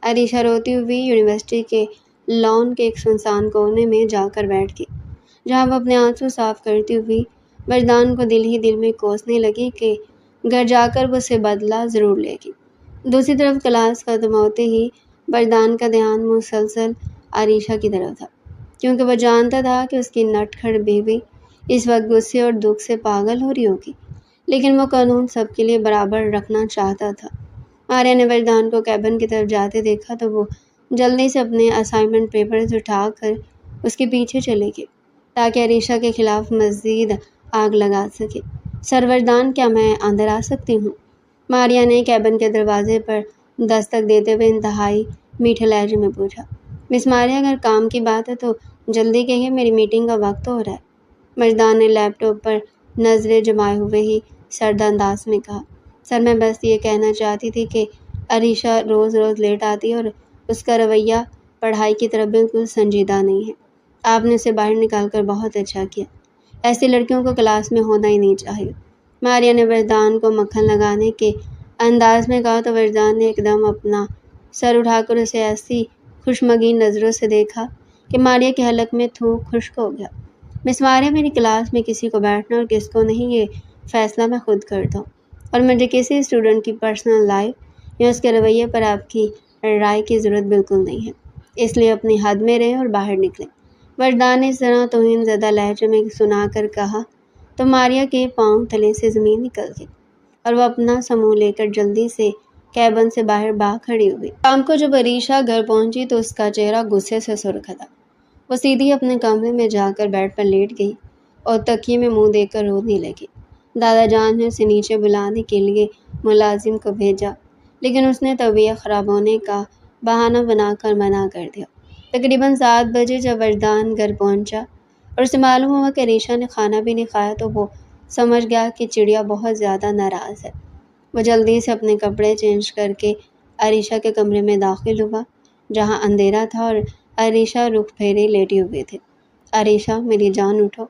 عریشہ روتی ہوئی یونیورسٹی کے لان کے ایک سنسان کونے میں جا کر بیٹھ گئی، جہاں وہ اپنے آنسو صاف کرتی ہوئی وجدان کو دل ہی دل میں کوسنے لگی کہ گھر جا کر وہ اسے بدلہ ضرور لے گی۔ دوسری طرف کلاس ختم ہوتے ہی وجدان کا دھیان مسلسل عریشہ کی طرف تھا، کیونکہ وہ جانتا تھا کہ اس کی نٹ کھڑ بیوی اس وقت غصے اور دکھ سے پاگل ہو رہی ہوگی، لیکن وہ قانون سب کے لیے برابر رکھنا چاہتا تھا۔ ماریہ نے وجدان کو کیبن کی طرف جاتے دیکھا تو وہ جلدی سے اپنے اسائنمنٹ پیپرز اٹھا کر اس کے پیچھے چلے گئی، تاکہ عریشہ کے خلاف مزید آگ لگا سکے۔ سر وجدان، کیا میں اندر آ سکتی ہوں؟ ماریہ نے کیبن کے دروازے پر دستک دیتے ہوئے انتہائی میٹھے لہجے میں پوچھا۔ مس ماریہ، اگر کام کی بات ہے تو جلدی کہیے، میری میٹنگ کا وقت ہو رہا ہے۔ وجدان نے لیپ ٹاپ پر نظریں جمائے ہوئے ہی سرد انداز میں کہا۔ سر، میں بس یہ کہنا چاہتی تھی کہ عریشہ روز روز لیٹ آتی ہے اور اس کا رویہ پڑھائی کی طرف بالکل سنجیدہ نہیں ہے۔ آپ نے اسے باہر نکال کر بہت اچھا کیا، ایسی لڑکیوں کو کلاس میں ہونا ہی نہیں چاہیے۔ ماریہ نے وجدان کو مکھن لگانے کے انداز میں کہا تو وجدان نے ایک دم اپنا سر اٹھا کر اسے ایسی خوشمگین نظروں سے دیکھا کہ ماریہ کے حلق میں تھوک خشک ہو گیا۔ مس ماریہ، میری کلاس میں کسی کو بیٹھنا اور کس کو نہیں، یہ فیصلہ میں خود کرتا ہوں، اور مجھے کسی اسٹوڈنٹ کی پرسنل لائف یا اس کے رویے پر آپ کی رائے کی ضرورت بالکل نہیں ہے، اس لیے اپنی حد میں رہیں اور باہر نکلیں۔ وجدان نے اس طرح توہین زدہ لہجے میں سنا کر کہا تو ماریہ کے پاؤں تلے سے زمین نکل گئی اور وہ اپنا سموں لے کر جلدی سے کیبن سے باہر بھاگ کھڑی ہوئی۔ شام کو جب عریشہ گھر پہنچی تو اس کا چہرہ غصے سے سرخ تھا۔ وہ سیدھی اپنے کمرے میں جا کر بیڈ پر لیٹ گئی اور تکیے میں منہ دے کر رونے لگی۔ دادا جان نے اسے نیچے بلانے کے لیے ملازم کو بھیجا، لیکن اس نے طبیعت خراب ہونے کا بہانہ بنا کر منع کر دیا۔ تقریباً 7 بجے جب وجدان گھر پہنچا اور اسے معلوم ہوا کہ عریشہ نے کھانا بھی نہیں کھایا تو وہ سمجھ گیا کہ چڑیا بہت زیادہ ناراض ہے۔ وہ جلدی سے اپنے کپڑے چینج کر کے عریشہ کے کمرے میں داخل ہوا، جہاں اندھیرا تھا اور عریشہ رخ پھیرے لیٹی ہوئی تھی۔ عریشہ، میری جان اٹھو،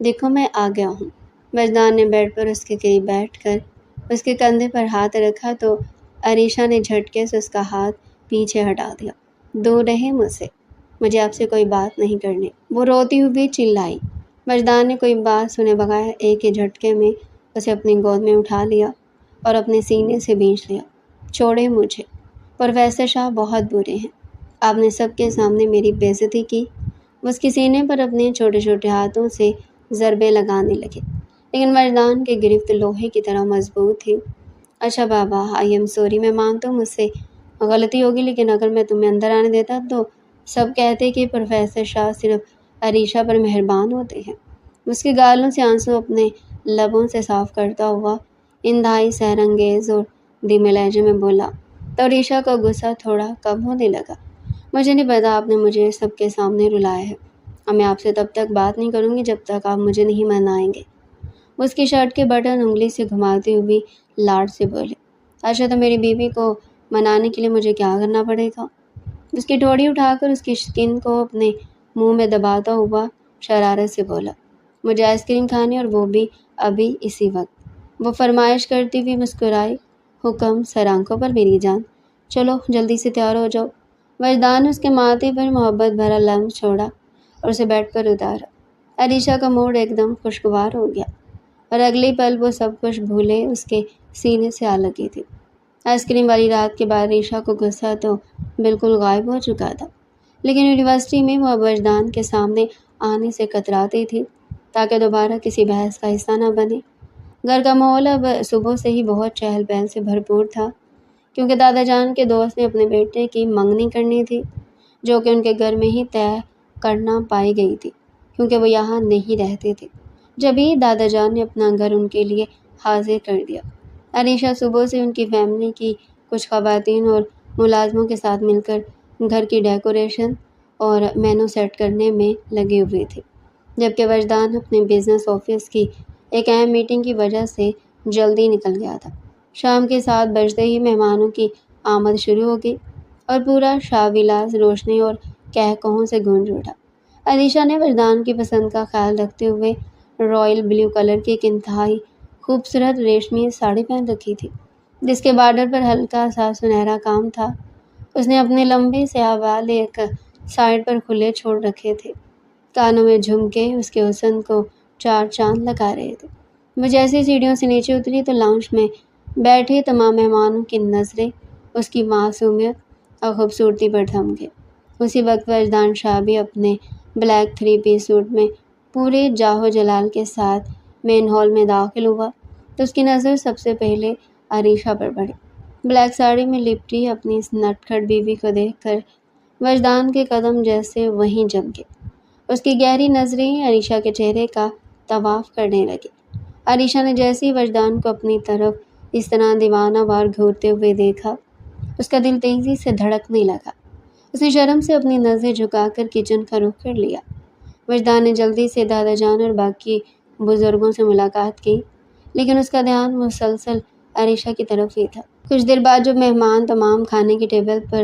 دیکھو میں آ گیا ہوں۔ وجدان نے بیڈ پر اس کے قریب بیٹھ کر اس کے کندھے پر ہاتھ رکھا تو عریشہ نے جھٹکے سے اس کا ہاتھ پیچھے ہٹا دیا۔ دور رہے مجھ سے۔ مجھے آپ سے کوئی بات نہیں کرنی، وہ روتی ہوئی چلائی۔ وجدان نے کوئی بات سنے بغیر ایک ہی جھٹکے میں اسے اپنی گود میں اٹھا لیا اور اپنے سینے سے بھینچ لیا۔ چھوڑے مجھے، پروفیسر شاہ بہت برے ہیں، آپ نے سب کے سامنے میری بے عزتی کی۔ وہ اس کے سینے پر اپنے چھوٹے چھوٹے ہاتھوں سے ضربے لگانے لگے، لیکن وجدان کی گرفت لوہے کی طرح مضبوط تھی۔ اچھا بابا، آئی ایم سوری، میں مانتا ہوں مجھ سے غلطی ہوگی، لیکن اگر میں تمہیں اندر آنے دیتا تو سب کہتے کہ پروفیسر شاہ صرف عریشہ پر مہربان ہوتے ہیں۔ اس کے گالوں سے آنسو اپنے لبوں سے صاف کرتا ہوا انتہائی سحر انگیز اور دھیمے لہجے میں بولا، تو عریشہ کا غصہ تھوڑا کم ہونے لگا۔ مجھے نہیں پتا آپ نے مجھے سب کے سامنے رلایا ہے، اور میں آپ سے تب تک بات نہیں کروں گی جب تک آپ مجھے نہیں منائیں گے۔ وہ اس کی شرٹ کے بٹن انگلی سے گھماتی ہوئی لاڈ سے بولے، اچھا تو میری بیوی کو منانے کے لیے مجھے کیا کرنا پڑے گا؟ اس کی ٹھوڑی اٹھا کر اس کی اسکن کو اپنے منہ میں دباتا ہوا شرارت سے بولا، مجھے آئس کریم کھانی اور وہ بھی ابھی اسی وقت۔ وہ فرمائش کرتی ہوئی مسکرائی، حکم سر آنکھوں پر میری جان، چلو جلدی سے تیار ہو جاؤ۔ وجدان نے اس کے ماتھے پر محبت بھرا لمس چھوڑا اور اسے بیڈ پر اتارا۔ عریشہ کا موڈ ایک دم خوشگوار ہو گیا اور اگلے پل وہ سب کچھ بھولے اس کے سینے سے آ لگی تھی۔ آئس کریم والی رات کے بعد عریشہ کو غصہ تو بالکل غائب ہو چکا تھا، لیکن یونیورسٹی میں وہ اب وجدان کے سامنے آنے سے کتراتی تھی تاکہ دوبارہ کسی بحث کا حصہ نہ بنے۔ گھر کا ماحول اب صبح سے ہی بہت چہل پہل سے بھرپور تھا، کیونکہ دادا جان کے دوست نے اپنے بیٹے کی منگنی کرنی تھی، جو کہ ان کے گھر میں ہی طے کرنا پائی گئی تھی، کیونکہ وہ یہاں نہیں رہتے تھے۔ جبھی دادا جان نے اپنا گھر ان کے لیے حاضر کر دیا۔ عریشہ صبح سے ان کی فیملی کی کچھ خواتین اور ملازموں کے ساتھ مل کر گھر کی ڈیکوریشن اور مینو سیٹ کرنے میں لگے ہوئے تھے، جبکہ وجدان اپنے بزنس آفس کی ایک اہم میٹنگ کی وجہ سے جلدی نکل گیا تھا۔ شام کے 7 بجتے ہی مہمانوں کی آمد شروع ہو گئی اور پورا شاہ ولاس روشنی اور کہکہوں سے گونج اٹھا۔ عریشہ نے وجدان کی پسند کا خیال رکھتے ہوئے رائل بلیو کلر کی ایک انتہائی خوبصورت ریشمی ساڑی پہن رکھی تھی، جس کے بارڈر پر ہلکا سا سنہرا کام تھا۔ اس نے اپنے لمبے سیاہ بال ایک سائڈ پر کھلے چھوڑ رکھے تھے، کانوں میں جھمکے اس کے حسن کو 4 چاند لگا رہے تھے۔ وہ جیسے سیڑھیوں سے نیچے اتری تو لاؤنج میں بیٹھے تمام مہمانوں کی نظریں اس کی معصومیت اور خوبصورتی پر تھم گئیں۔ اسی وقت وجدان شاہ بھی اپنے بلیک 3 پیس سوٹ میں پورے جاہو جلال کے ساتھ مین ہال میں داخل ہوا تو اس کی نظر سب سے پہلے عریشہ پر پڑی۔ بلیک ساڑی میں لپٹی اپنی اس نٹکھٹ بیوی کو دیکھ کر وجدان کے قدم جیسے وہیں جم گئے۔ اس کی گہری نظریں عریشہ کے چہرے کا طواف کرنے لگی۔ عریشہ نے جیسے ہی وجدان کو اپنی طرف اس طرح دیوانہ وار گھورتے ہوئے دیکھا، اس کا دل تیزی سے دھڑکنے لگا۔ اس نے شرم سے اپنی نظریں جھکا کر کچن کا رخ کر لیا۔ وجدان نے جلدی سے دادا جان اور باقی بزرگوں سے ملاقات کی، لیکن اس کا دھیان مسلسل عریشہ کی طرف ہی تھا۔ کچھ دیر بعد جب مہمان تمام کھانے کی ٹیبل پر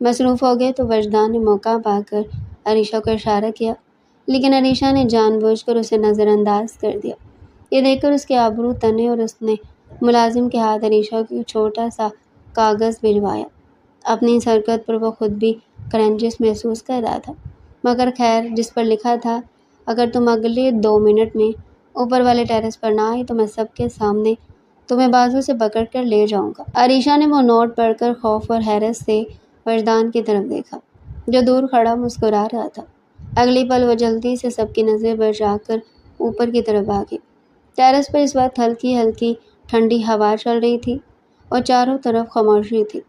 مصروف ہو گئے تو وجدان نے موقع پا کر عریشہ کو اشارہ کیا، لیکن عریشہ نے جان بوجھ کر اسے نظر انداز کر دیا۔ یہ دیکھ کر اس کے ابرو تنے اور اس نے ملازم کے ہاتھ عریشہ کو چھوٹا سا کاغذ بھجوایا۔ اپنی اس حرکت پر وہ خود بھی کرنجس محسوس کر رہا تھا، مگر خیر، جس پر لکھا تھا، اگر تم اگلے 2 منٹ میں اوپر والے ٹیرس پر نہ آئی تو میں سب کے سامنے تمہیں بازو سے پکڑ کر لے جاؤں گا۔ عریشہ نے وہ نوٹ پڑھ کر خوف اور حیرت سے وجدان کی طرف دیکھا، جو دور کھڑا مسکرا رہا تھا۔ اگلی پل وہ جلدی سے سب کی نظریں بچا کر اوپر کی طرف بھاگی۔ ٹیرس پر اس وقت ہلکی ہلکی ٹھنڈی ہوا چل رہی تھی اور چاروں طرف خاموشی تھی۔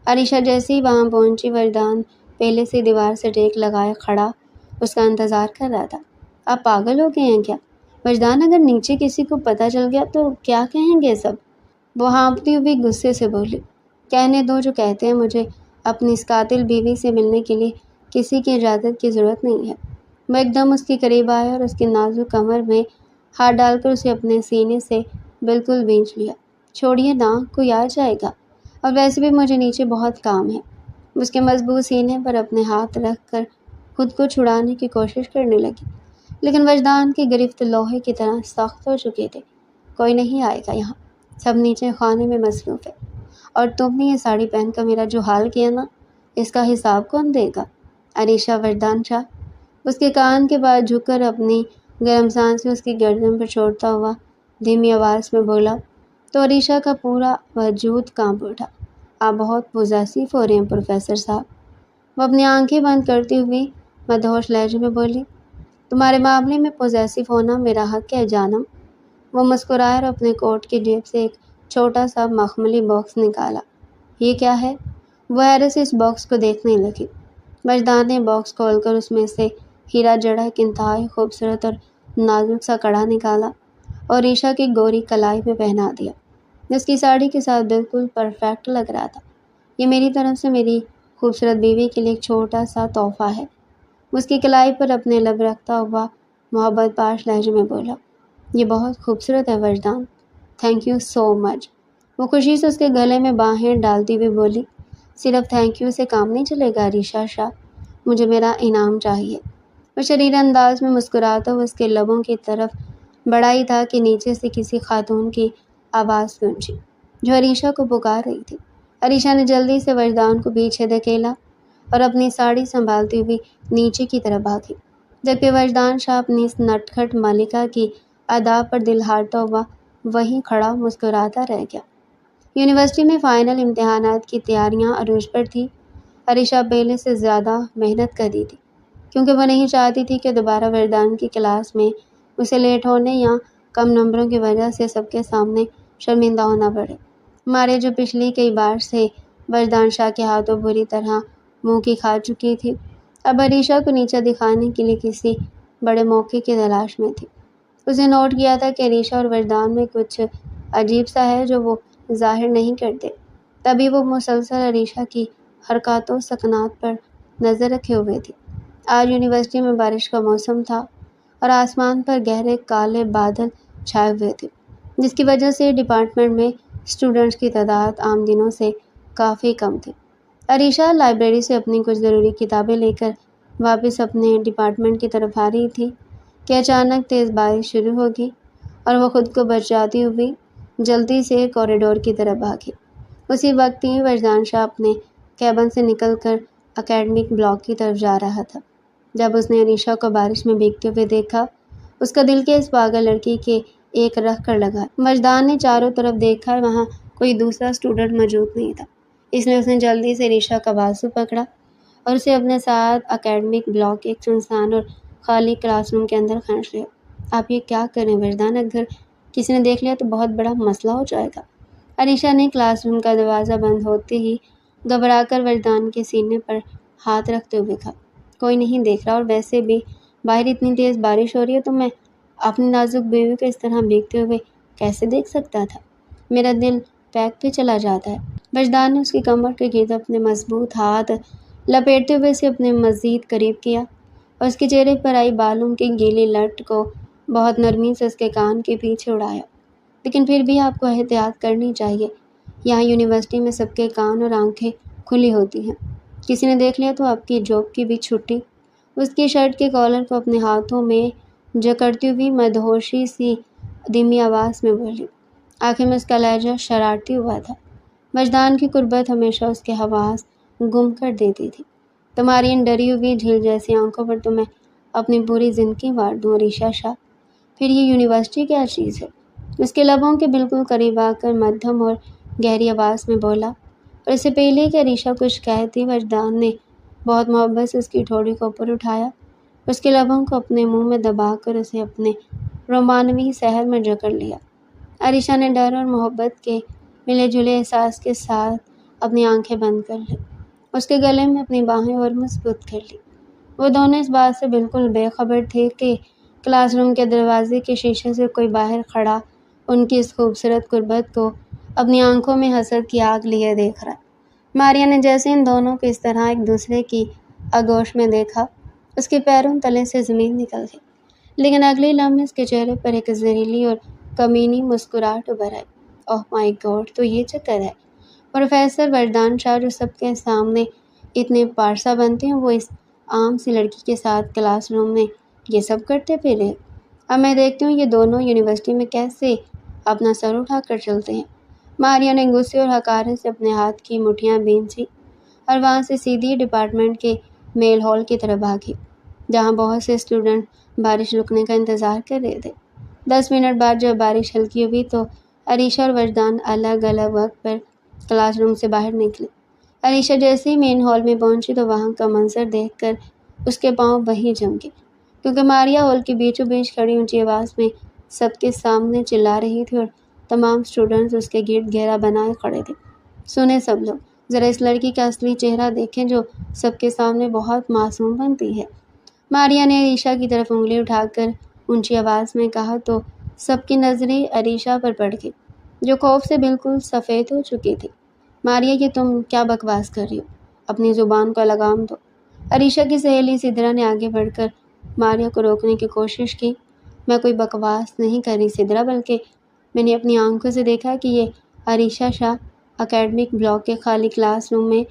عریشہ جیسے ہی وہاں پہنچی، وجدان پہلے سے دیوار سے ٹیک لگائے کھڑا اس کا انتظار کر رہا تھا۔ آپ پاگل ہو گئے ہیں کیا؟ وجدان، اگر نیچے کسی کو پتہ چل گیا تو کیا کہیں گے سب؟ وہ ہانپتی ہوئی غصے سے بولی۔ کہنے دو جو کہتے ہیں، مجھے اپنی اس قاتل بیوی سے ملنے کے لیے کسی کی اجازت کی ضرورت نہیں ہے۔ وہ ایک دم اس کے قریب آیا اور اس کی نازک کمر میں ہاتھ ڈال کر اسے اپنے سینے سے بالکل بھینچ لیا۔ چھوڑیے نا، کوئی آ جائے گا، اور ویسے بھی مجھے نیچے بہت کام ہے۔ اس کے مضبوط سینے پر اپنے ہاتھ رکھ کر خود کو چھڑانے کی کوشش کرنے لگی، لیکن وجدان کی گرفت لوہے کی طرح سخت ہو چکے تھے۔ کوئی نہیں آئے گا یہاں، سب نیچے خانے میں مصروف ہے، اور تم نے یہ ساڑی پہن کر میرا جو حال کیا نا، اس کا حساب کون دے گا؟ عریشہ وردان شاہ۔ اس کے کان کے پاس جھک کر اپنی گرم سانسیں اس کی گردن پر چھوڑتا ہوا دھیمی آواز میں بولا تو عریشہ کا پورا وجود کانپ اٹھا۔ آپ بہت پوزیسیو ہو رہے ہیں پروفیسر صاحب۔ وہ اپنی آنکھیں بند کرتی ہوئی مدہوش لہجے میں بولی، تمہارے معاملے میں پوزیسیو ہونا میرا حق ہے جانم۔ وہ مسکرائے اور اپنے کوٹ کی جیب سے ایک چھوٹا سا مخملی باکس نکالا۔ یہ کیا ہے؟ وہ حیرت سے اس باکس کو دیکھنے لگی۔ وجدان نے باکس کھول کر اس میں سے ہیرا جڑا ایک انتہائی خوبصورت اور نازک سا کڑا نکالا اور عریشہ کی گوری کلائی میں پہنا دیا۔ اس کی ساڑی کے ساتھ بالکل پرفیکٹ لگ رہا تھا۔ یہ میری طرف سے میری خوبصورت بیوی کے لیے ایک چھوٹا سا تحفہ ہے۔ اس کی کلائی پر اپنے لب رکھتا ہوا محبت پاش لہجے میں بولا، یہ بہت خوبصورت ہے وجدان، تھینک یو سو مچ۔ وہ خوشی سے اس کے گلے میں باہیں ڈالتی ہوئی بولی، صرف تھینک یو سے کام نہیں چلے گا عریشہ شاہ، مجھے میرا انعام چاہیے۔ وہ شریر انداز میں مسکراتا ہوا اس کے لبوں کی طرف بڑھا ہی تھا کہ نیچے سے کسی خاتون کی آواز گونجی جو عریشہ کو پکار رہی تھی۔ عریشہ نے جلدی سے وجدان کو پیچھے دھکیلا اور اپنی ساڑی سنبھالتی ہوئی نیچے کی طرف بھاگی، جبکہ وجدان شاہ اپنی اس نٹکھٹ ملکہ کی ادا پر دل ہارتا ہوا وہیں کھڑا مسکراتا رہ گیا۔ یونیورسٹی میں فائنل امتحانات کی تیاریاں عروج پر تھی۔ عریشہ پہلے سے زیادہ محنت کر رہی تھی کیونکہ وہ نہیں چاہتی تھی کہ دوبارہ وردان کی کلاس میں اسے لیٹ ہونے یا کم نمبروں کی وجہ سے سب کے سامنے شرمندہ ہونا پڑے۔ ماریا جو پچھلی کئی بار سے وردان شاہ کے ہاتھوں بری طرح منہ کی کھا چکی تھی، اب عریشہ کو نیچا دکھانے کے لیے کسی بڑے موقع کی تلاش میں تھی۔ اس نے نوٹ کیا تھا کہ عریشہ اور وردان میں کچھ عجیب سا ہے جو وہ ظاہر نہیں کرتے، تبھی وہ مسلسل عریشہ کی حرکات و سکنات پر نظر رکھے ہوئے تھی۔ آج یونیورسٹی میں بارش کا موسم تھا اور آسمان پر گہرے کالے بادل چھائے ہوئے تھے، جس کی وجہ سے ڈپارٹمنٹ میں اسٹوڈنٹس کی تعداد عام دنوں سے کافی کم تھی۔ عریشہ لائبریری سے اپنی کچھ ضروری کتابیں لے کر واپس اپنے ڈپارٹمنٹ کی طرف آ رہی تھی کہ اچانک تیز بارش شروع ہو گئی اور وہ خود کو بچاتی ہوئی جلدی سے کوریڈور کی طرف بھاگی۔ اسی وقت ہی وجدان شاہ اپنے کیبن سے نکل کر اکیڈمک بلاک کی طرف جا رہا تھا۔ جب اس نے عریشہ کو بارش میں بھیگتے ہوئے دیکھا، اس کا دل کے اس پاگل لڑکی کے ایک رکھ کر لگا۔ وجدان نے چاروں طرف دیکھا، وہاں کوئی دوسرا اسٹوڈنٹ موجود نہیں تھا، اس لیے اس نے جلدی سے عریشہ کا بازو پکڑا اور اسے اپنے ساتھ اکیڈمک بلاک کے ایک سنسان اور خالی کلاس روم کے اندر کھینچ لیا۔ آپ یہ کیا کریں وردان، اگر کسی نے دیکھ لیا تو بہت بڑا مسئلہ ہو جائے گا۔ عریشہ نے کلاس روم کا دروازہ بند ہوتے ہی گھبرا کر وردان کے سینے پر ہاتھ رکھتے ہوئے کہا، کوئی نہیں دیکھ رہا، اور ویسے بھی باہر اتنی تیز بارش ہو رہی ہے تو میں اپنی نازک بیوی کو اس طرح بھیگتے ہوئے کیسے دیکھ سکتا تھا؟ میرا دل پیک پہ چلا جاتا ہے۔ وجدان نے اس کی کمر کے گرد اپنے مضبوط ہاتھ لپیٹتے ہوئے اسے اپنے مزید قریب کیا اور اس کے چہرے پر آئی بالوں کی گیلی لٹ کو بہت نرمی سے اس کے کان کے پیچھے اڑایا۔ لیکن پھر بھی آپ کو احتیاط کرنی چاہیے، یہاں یونیورسٹی میں سب کے کان اور آنکھیں کھلی ہوتی ہیں، کسی نے دیکھ لیا تو آپ کی جاب کی بھی چھٹی۔ اس کی شرٹ کے کالر کو اپنے ہاتھوں میں جکڑتی ہوئی مدہوشی سی دھیمی آواز میں بولی۔ آخر میں اس کا لہجہ شرارتی ہوا تھا۔ وجدان کی قربت ہمیشہ اس کے حواس گم کر دیتی تھی۔ تمہاری ان ڈری ہوئی جھیل جیسی آنکھوں پر تو میں اپنی پوری زندگی وار دوں عریشہ شاہ۔ پھر یہ یونیورسٹی کیا چیز ہے؟ اس کے لبوں کے بالکل قریب آ کر مدھم اور گہری آواز میں بولا، اور اس سے پہلے کہ عریشہ کچھ کہتی وجدان نے بہت محبت سے اس کی ٹھوڑی کو اوپر اٹھایا، اس کے لبوں کو اپنے منہ میں دبا کر اسے اپنے رومانوی سحر میں جکڑ لیا۔ عریشہ نے ڈر اور محبت کے ملے جلے احساس کے ساتھ اپنی آنکھیں بند کر لی، اس کے گلے میں اپنی باہیں اور مضبوط کر لی۔ وہ دونوں اس بات سے بالکل بے خبر تھے کہ کلاس روم کے دروازے کے شیشے سے کوئی باہر کھڑا ان کی اس خوبصورت قربت کو اپنی آنکھوں میں حسد کی آگ لیے دیکھ رہا۔ ماریا نے جیسے ان دونوں کو اس طرح ایک دوسرے کی آغوش میں دیکھا، اس کے پیروں تلے سے زمین نکل گئی، لیکن اگلے لمحے اس کے چہرے پر ایک زہریلی اور کمینی مسکراہٹ ابھر آئی۔ اوہ مائی گاڈ، تو یہ چکر ہے! پروفیسر وردان شاہ جو سب کے سامنے اتنے پارسا بنتے ہیں، وہ اس عام سی لڑکی کے ساتھ کلاس روم میں یہ سب کرتے پھرے۔ اب میں دیکھتی ہوں یہ دونوں یونیورسٹی میں کیسے اپنا سر اٹھا کر چلتے ہیں۔ ماریا نے غصے اور حقارت سے اپنے ہاتھ کی مٹھیاں بھینچی اور وہاں سے سیدھی ڈپارٹمنٹ کے میل ہال کی طرف بھاگی، جہاں بہت سے اسٹوڈنٹ بارش رکنے کا انتظار کر رہے تھے۔ 10 منٹ بعد جب بارش ہلکی ہوئی تو عریشہ اور وجدان الگ الگ وقت پر کلاس روم سے باہر نکلے۔ عریشہ جیسے ہی مین ہال میں پہنچی تو وہاں کا منظر دیکھ کر اس کے پاؤں وہیں جم گئے، کیونکہ ماریا ہال کے بیچوں بیچ کھڑی اونچی آواز میں سب کے سامنے چلا رہی تھی اور تمام اسٹوڈنٹس اس کے گرد گھیرا بنائے کھڑے تھے۔ سنیں سب لوگ، ذرا اس لڑکی کا اصلی چہرہ دیکھیں جو سب کے سامنے بہت معصوم بنتی ہے، ماریا نے عریشہ کی طرف انگلی اٹھا کر اونچی آواز میں کہا تو سب کی نظریں عریشہ پر پڑ گئی، جو خوف سے بالکل سفید ہو چکی تھی۔ ماریا، یہ تم کیا بکواس کر رہی ہو؟ اپنی زبان کو لگام دو۔ عریشہ کی سہیلی سدرا نے آگے بڑھ کر ماریا کو روکنے کی کوشش کی۔ میں کوئی بکواس نہیں کر رہی سدرا، بلکہ میں نے اپنی آنکھوں سے دیکھا کہ یہ عریشہ شاہ اکیڈمک بلاک کے خالی کلاس روم میں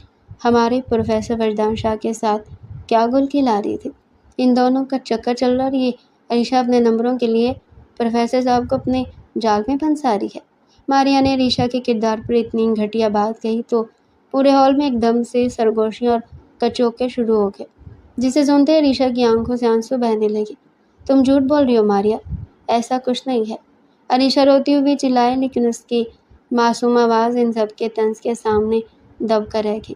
ہمارے پروفیسر وجدان شاہ کے ساتھ کیا گل کھلا رہی تھی۔ ان دونوں کا چکر چل رہا اور یہ عریشہ اپنے نمبروں کے لیے پروفیسر صاحب کو اپنے جال میں پھنسا رہی ہے۔ ماریا نے عریشہ کے کردار پر اتنی گھٹیا بات کہی تو پورے ہال میں ایک دم سے سرگوشیاں اور کچوکے شروع ہو گئے، جسے سنتے عریشہ کی آنکھوں سے آنسو بہنے لگے۔ تم جھوٹ بول رہی ہو ماریا، ایسا کچھ نہیں ہے، عریشہ روتی ہوئی چلائے، لیکن اس کی معصوم آواز ان سب کے طنز کے سامنے دب کر رہ گئی۔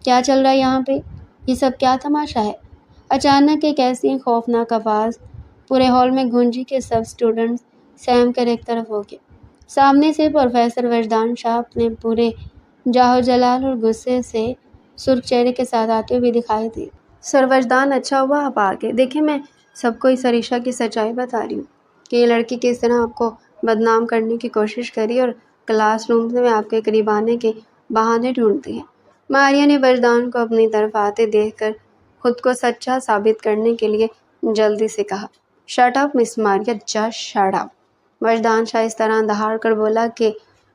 کیا چل رہا ہے یہاں پہ؟ یہ سب کیا تماشا ہے؟ اچانک ایک ایسی خوفناک آواز پورے ہال میں گونجی کہ سب اسٹوڈنٹس سہم کر ایک طرف ہو گئے۔ سامنے سے پروفیسر وجدان شاہ اپنے پورے جاہ و جلال اور غصے سے سرخ چہرے کے ساتھ آتے ہوئے دکھائی دیے۔ سر وجدان، اچھا ہوا آپ آ گئے۔ دیکھیں، میں سب کو اس عریشہ کی سچائی بتا رہی ہوں کہ یہ لڑکی کس طرح آپ کو بدنام کرنے کی کوشش کری اور کلاس روم میں آپ کے قریب آنے کے بہانے ڈھونڈتی ہے۔ ماریا نے وجدان کو اپنی طرف آتے دیکھ کر خود کو سچا ثابت کرنے کے لیے جلدی سے کہا، شٹ اپ مس ماریا، جسٹ شٹ اپ۔ وجدان شاہ اس طرح دہاڑ کر بولا کہ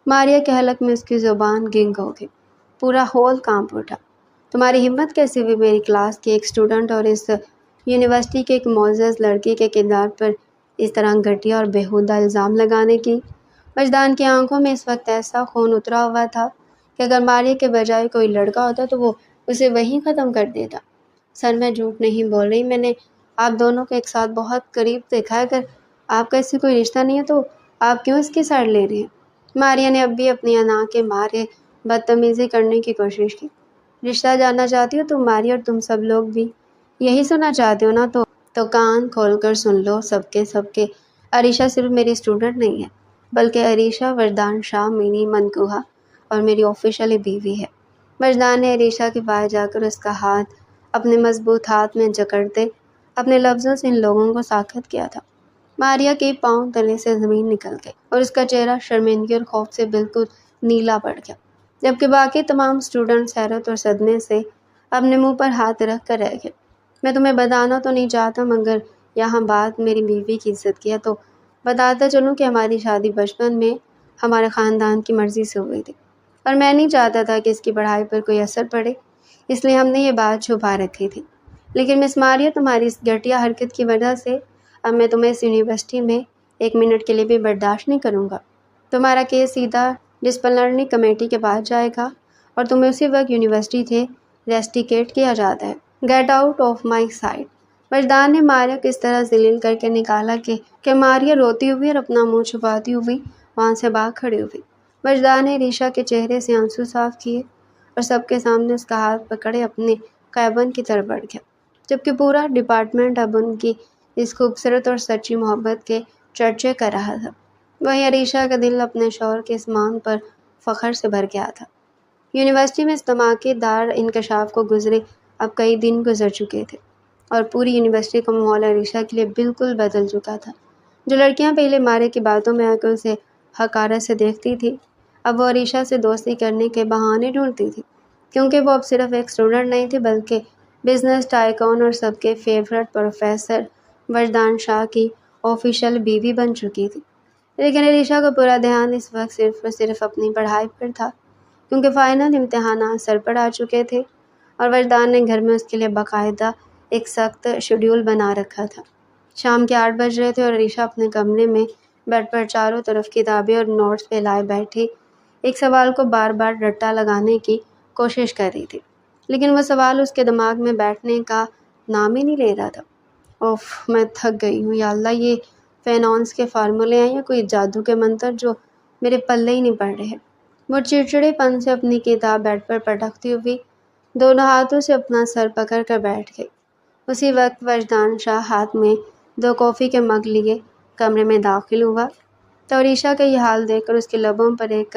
ماریا کے حلق میں اس کی زبان گنگ ہو گئی، پورا ہال کانپ اٹھا۔ تمہاری ہمت کیسے ہوئی میری کلاس کی ایک اسٹوڈنٹ اور اس یونیورسٹی کے ایک معزز لڑکی کے کردار پر اس طرح گھٹیا اور بیہودہ الزام لگانے کی؟ وجدان کی آنکھوں میں اس وقت ایسا خون اترا ہوا تھا کہ اگر ماریا کے بجائے کوئی لڑکا ہوتا تو وہ اسے وہیں ختم کر دیتا۔ سر، میں جھوٹ نہیں بول رہی، میں نے آپ دونوں کو ایک ساتھ بہت قریب دیکھا ہے۔ اگر آپ کا اس سے کوئی رشتہ نہیں ہے تو آپ کیوں اس کی سائڈ لے رہے ہیں؟ ماریا نے اب بھی اپنی انا کے مارے بدتمیزی کرنے کی کوشش کی۔ رشتہ جاننا چاہتی ہو تم ماریا، اور تم سب لوگ بھی یہی سننا چاہتے ہو نا؟ تو کان کھول کر سن لو سب کے عریشہ صرف میری اسٹوڈنٹ نہیں ہے، بلکہ عریشہ وجدان شاہ میری منکوہا اور میری آفیشلی بیوی ہے۔ وجدان نے عریشہ کے پاس جا کر اس کا ہاتھ اپنے مضبوط ہاتھ میں جکڑتے اپنے لفظوں سے ان لوگوں کو ساخت کیا تھا۔ ماریا کے پاؤں تلے سے زمین نکل گئی اور اس کا چہرہ شرمندگی اور خوف سے بالکل نیلا پڑ گیا، جبکہ باقی تمام اسٹوڈنٹس حیرت اور صدمے سے اپنے منہ پر ہاتھ رکھ کر رہ گئے۔ میں تمہیں بتانا تو نہیں چاہتا، مگر یہاں بات میری بیوی کی عزت کی ہے تو بتاتا چلوں کہ ہماری شادی بچپن میں ہمارے خاندان کی مرضی سے ہوئی تھی، اور میں نہیں چاہتا تھا کہ اس کی پڑھائی پر کوئی اثر پڑے، اس لیے ہم نے یہ بات چھپا رکھی تھی۔ لیکن مس ماریا، تمہاری اس گھٹیا حرکت کی وجہ سے اب میں تمہیں اس یونیورسٹی میں ایک منٹ کے لیے بھی برداشت نہیں کروں گا۔ تمہارا کیس سیدھا ڈسپلنری کمیٹی کے پاس جائے گا اور تمہیں اسی وقت یونیورسٹی سے ریسٹیکیٹ کیا جاتا ہے۔ Get out of my sight. Wajdan نے ماریا کو اس طرح ذلیل کر کے نکالا کہ ماریا روتی ہوئی اور اپنا منہ چھپاتی ہوئی وہاں سے بھاگ کھڑی ہوئی۔ وجدان نے عریشہ کے چہرے سے آنسو صاف کیے اور سب کے سامنے اس کا ہاتھ پکڑے اپنے کیبن کی طرف بڑھ گیا، جبکہ پورا ڈپارٹمنٹ اب ان کی اس خوبصورت اور سچی محبت کے چرچے کر رہا تھا۔ وہیں عریشہ کا دل اپنے شوہر کے اس مان پر فخر سے بھر گیا تھا۔ یونیورسٹی میں اس دھماکے دار انکشاف کو گزرے اب کئی دن گزر چکے تھے اور پوری یونیورسٹی کا ماحول عریشہ کے لیے بالکل بدل چکا تھا۔ جو لڑکیاں پہلے ماریا کی باتوں میں آ کر اسے حقارت سے دیکھتی تھی، اب وہ عریشہ سے دوستی کرنے کے بہانے ڈھونڈتی تھی، کیونکہ وہ اب صرف ایک اسٹوڈنٹ نہیں تھی بلکہ بزنس ٹائکون اور سب کے فیورٹ پروفیسر وجدان شاہ کی آفیشیل بیوی بن چکی تھی۔ لیکن عریشہ کا پورا دھیان اس وقت صرف اور صرف اپنی پڑھائی پر تھا، کیونکہ فائنل امتحانات سر پر آ چکے تھے اور وجدان نے گھر میں اس کے لیے باقاعدہ ایک سخت شیڈول بنا رکھا تھا۔ شام کے 8 بج رہے تھے اور عریشہ اپنے کمرے میں بیڈ پر چاروں طرف کتابیں اور نوٹس پھیلائے بیٹھی ایک سوال کو بار بار رٹا لگانے کی کوشش کر رہی تھی۔ لیکن وہ سوال اس کے دماغ میں بیٹھنے کا نام ہی نہیں لے رہا تھا۔ اوف، میں تھک گئی ہوں یا اللہ، یہ فائنانس کے فارمولے ہیں یا کوئی جادو کے منتر جو میرے پلے ہی نہیں پڑ رہے۔ وہ چڑچڑے پن سے اپنی کتاب بیڈ پر پٹکتی ہوئی دونوں ہاتھوں سے اپنا سر پکڑ کر بیٹھ گئی۔ اسی وقت وجدان شاہ ہاتھ میں 2 کافی کے مگ لیے کمرے میں داخل ہوا تو عریشہ کا یہ حال دیکھ کر اس کے لبوں پر ایک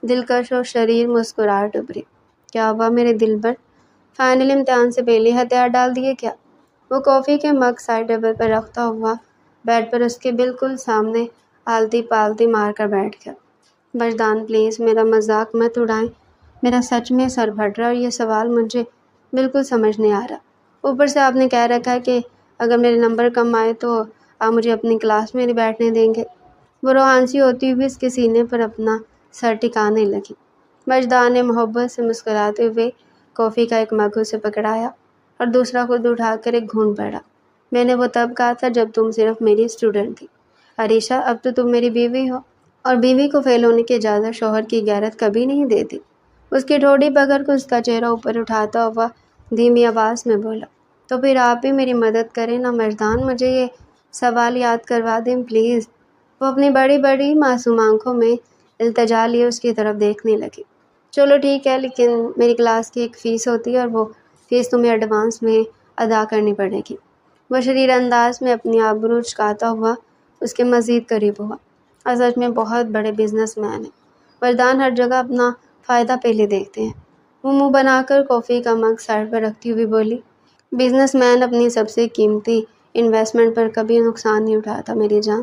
دلکش اور شریر مسکراہٹ ابھری۔ کیا ہوا میرے دل پر؟ فائنل امتحان سے پہلے ہتھیار ڈال دیے کیا؟ وہ کافی کے مگ سائڈ ٹیبل پر رکھتا ہوا بیڈ پر اس کے بالکل سامنے آلتی پالتی مار کر بیٹھ گیا۔ وجدان پلیز میرا مذاق مت اڑائیں، میرا سچ میں سر پھٹ رہا اور یہ سوال مجھے بالکل سمجھ نہیں آ رہا۔ اوپر سے آپ نے کہہ رکھا ہے کہ اگر میرے نمبر کم آئے تو آپ مجھے اپنی کلاس میں نہیں بیٹھنے دیں گے۔ وہ روحانسی ہوتی ہوئی اس کے سینے پر اپنا سر ٹکانے لگی۔ وجدان نے محبت سے مسکراتے ہوئے کافی کا ایک مگ اسے پکڑایا اور دوسرا خود اٹھا کر ایک گھونٹ پڑا۔ میں نے وہ تب کہا تھا جب تم صرف میری اسٹوڈنٹ تھی عریشہ، اب تو تم میری بیوی ہو اور بیوی کو فیل ہونے کی اجازت شوہر کی غیرت کبھی نہیں دیتی۔ اس کی ٹھوڑی پکڑ کر اس کا چہرہ اوپر اٹھاتا ہوا دھیمی آواز میں بولا، تو پھر آپ ہی میری مدد کریں نا وجدان، مجھے یہ سوال یاد کروا دیں پلیز۔ وہ اپنی بڑی بڑی معصوم آنکھوں میں التجا لیے اس کی طرف دیکھنے لگی۔ چلو ٹھیک ہے، لیکن میری کلاس کی ایک فیس ہوتی ہے اور وہ فیس تمہیں ایڈوانس میں ادا کرنی پڑے گی۔ وہ شریر انداز میں اپنی آبرو چکاتا ہوا اس کے مزید قریب ہوا۔ اور سچ میں بہت بڑے بزنس مین ہیں وجدان، ہر جگہ اپنا فائدہ پہلے دیکھتے ہیں۔ وہ منہ بنا کر کافی کا مگ سائڈ پر رکھتی ہوئی بولی، بزنس مین اپنی سب سے قیمتی انویسٹمنٹ پر کبھی نقصان نہیں اٹھاتا میری جان۔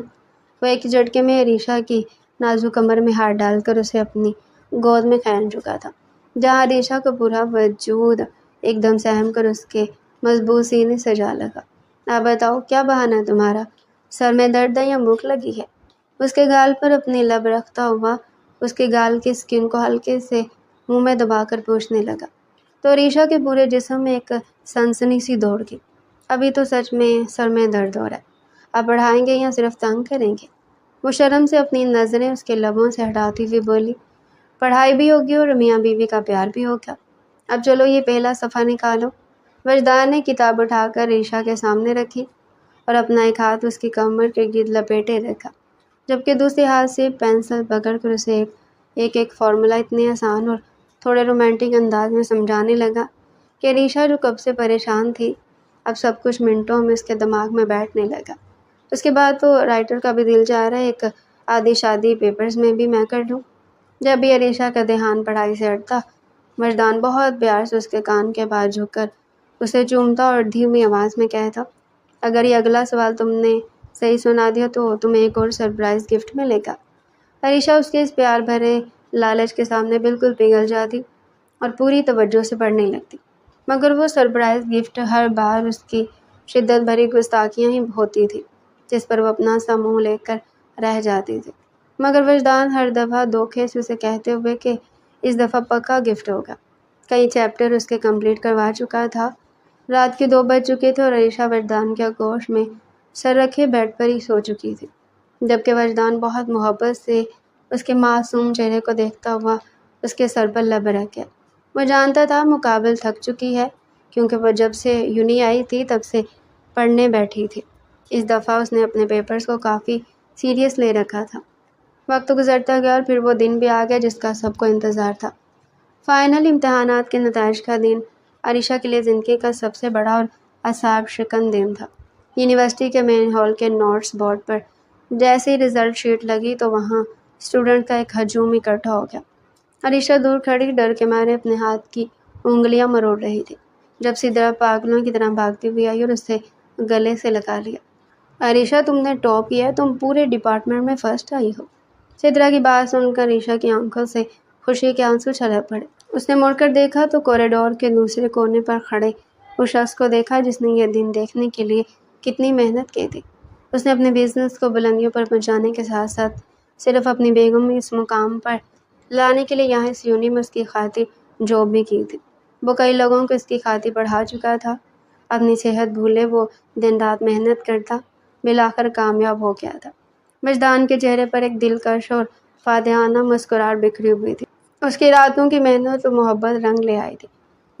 وہ ایک جھٹکے میں عریشہ کی نازک کمر میں ہاتھ ڈال کر اسے اپنی گود میں کھین چکا تھا، جہاں عریشہ کا پورا وجود ایک دم سہم کر اس کے مضبوط سینے سے جا لگا۔ آپ بتاؤ کیا بہانہ ہے تمہارا؟ سر میں درد ہے یا بھوک لگی ہے؟ اس کے گال پر اپنی لب رکھتا ہوا اس کے گال کی اسکن کو ہلکے سے منہ میں دبا کر پوچھنے لگا تو عریشہ کے پورے جسم میں ایک سنسنی سی دوڑ گئی۔ ابھی تو سچ میں سر میں درد ہو رہا ہے، آپ پڑھائیں گے یا صرف تنگ کریں گے؟ وہ شرم سے اپنی نظریں اس کے لبوں سے ہٹاتی ہوئی بولی، پڑھائی بھی ہوگی اور میاں بیوی کا پیار بھی ہوگا۔ اب چلو یہ پہلا صفحہ نکالو۔ وجدان نے کتاب اٹھا کر عریشہ کے سامنے رکھی اور اپنا ایک ہاتھ اس کی کمر کے گرد لپیٹے رکھا، جبکہ دوسرے ہاتھ سے پینسل پکڑ کر اسے ایک فارمولا اتنے آسان اور تھوڑے رومانٹک انداز میں سمجھانے لگا کہ عریشہ جو کب سے پریشان تھی اب سب کچھ منٹوں میں اس کے دماغ میں بیٹھنے لگا۔ اس کے بعد تو رائٹر کا بھی دل چاہ رہا ہے ایک آدھی شادی پیپرز میں بھی میں کر لوں۔ جب بھی عریشہ کا دھیان پڑھائی سے ہٹتا، وجدان بہت پیار سے اس کے کان کے پاس جھک کر اسے چومتا اور دھیمی آواز میں کہتا، اگر یہ اگلا سوال تم نے صحیح سنا دیا تو تمہیں ایک اور سرپرائز گفٹ ملے گا۔ عریشہ اس کے اس پیار بھرے لالچ کے سامنے بالکل پگھل جاتی اور پوری توجہ سے پڑھنے لگتی، مگر وہ سرپرائز گفٹ ہر بار اس کی شدت بھری گستاخیاں ہی ہوتی تھی جس پر وہ اپنا سا منہ لے کر رہ جاتی تھی۔ مگر وجدان ہر دفعہ دھوکے سے اسے کہتے ہوئے کہ اس دفعہ پکا گفٹ ہوگا۔ کئی چیپٹر اس کے کمپلیٹ کروا چکا تھا۔ رات کے 2 بج چکے تھے اور عریشہ وجدان کے آغوش میں سر رکھے بیڈ پر ہی سو چکی تھی، جبکہ وجدان بہت محبت سے اس کے معصوم چہرے کو دیکھتا ہوا اس کے سر پر لب رکھ گیا۔ وہ جانتا تھا مقابل تھک چکی ہے، کیونکہ وہ جب سے یونی آئی تھی تب سے پڑھنے بیٹھی تھی۔ اس دفعہ اس نے اپنے پیپرز کو کافی سیریس لے رکھا تھا۔ وقت گزرتا گیا اور پھر وہ دن بھی آ گیا جس کا سب کو انتظار تھا۔ فائنل امتحانات کے نتائج کا دن عریشہ کے لیے زندگی کا سب سے بڑا اور اعصاب شکن دن تھا۔ یونیورسٹی کے مین ہال کے نوٹس بورڈ پر جیسے ہی رزلٹ شیٹ لگی تو وہاں اسٹوڈنٹ کا ایک ہجوم اکٹھا ہو گیا۔ عریشہ دور کھڑی ڈر کے مارے اپنے ہاتھ کی انگلیاں مروڑ رہی تھی جب سدرا پاگلوں کی طرح بھاگتی ہوئی آئی اور اسے گلے سے لگا لیا۔ عریشہ تم نے ٹاپ کیا ہے، تم پورے ڈپارٹمنٹ میں فرسٹ آئی ہو۔ سدرا کی بات سن کر عریشہ کی آنکھوں سے خوشی کے آنسو چھلک پڑے۔ اس نے مڑ کر دیکھا تو کوریڈور کے دوسرے کونے پر کھڑے اس شخص کو دیکھا جس نے یہ دن دیکھنے کے لیے کتنی محنت کی تھی۔ اس نے اپنے بزنس کو بلندیوں پر پہنچانے کے ساتھ ساتھ صرف اپنی بیگم اس مقام پر لانے کے لیے یہاں اس یونی میں اس کی خاطر جاب بھی کی تھی۔ وہ کئی لوگوں کو اس کی خاطر پڑھا چکا تھا۔ اپنی صحت بھولے وہ دن رات محنت کرتا بالآخر کامیاب ہو گیا تھا۔ وجدان کے چہرے پر ایک دلکش اور فاتحانہ مسکراہٹ بکھری ہوئی تھی۔ اس کی راتوں کی محنت و محبت رنگ لے آئی تھی۔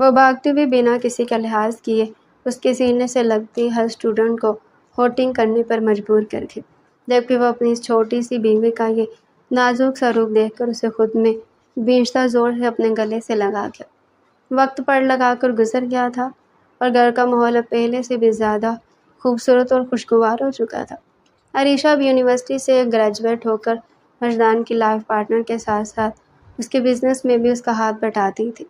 وہ بھاگتے ہوئے بنا کسی کا لحاظ کیے اس کے سینے سے لگتی ہر اسٹوڈنٹ کو ہوٹنگ کرنے پر مجبور کر کے، جبکہ وہ اپنی اس چھوٹی سی بیوی کا یہ نازک سا روپ دیکھ کر اسے خود میں بیچتا زور سے اپنے گلے سے لگا گیا۔ وقت پڑ لگا کر گزر گیا تھا اور گھر کا ماحول اب پہلے سے بھی زیادہ خوبصورت اور خوشگوار ہو چکا تھا۔ عریشہ اب یونیورسٹی سے گریجویٹ ہو کر وجدان کی لائف پارٹنر کے ساتھ ساتھ اس کے بزنس میں بھی اس کا ہاتھ بٹاتی تھی،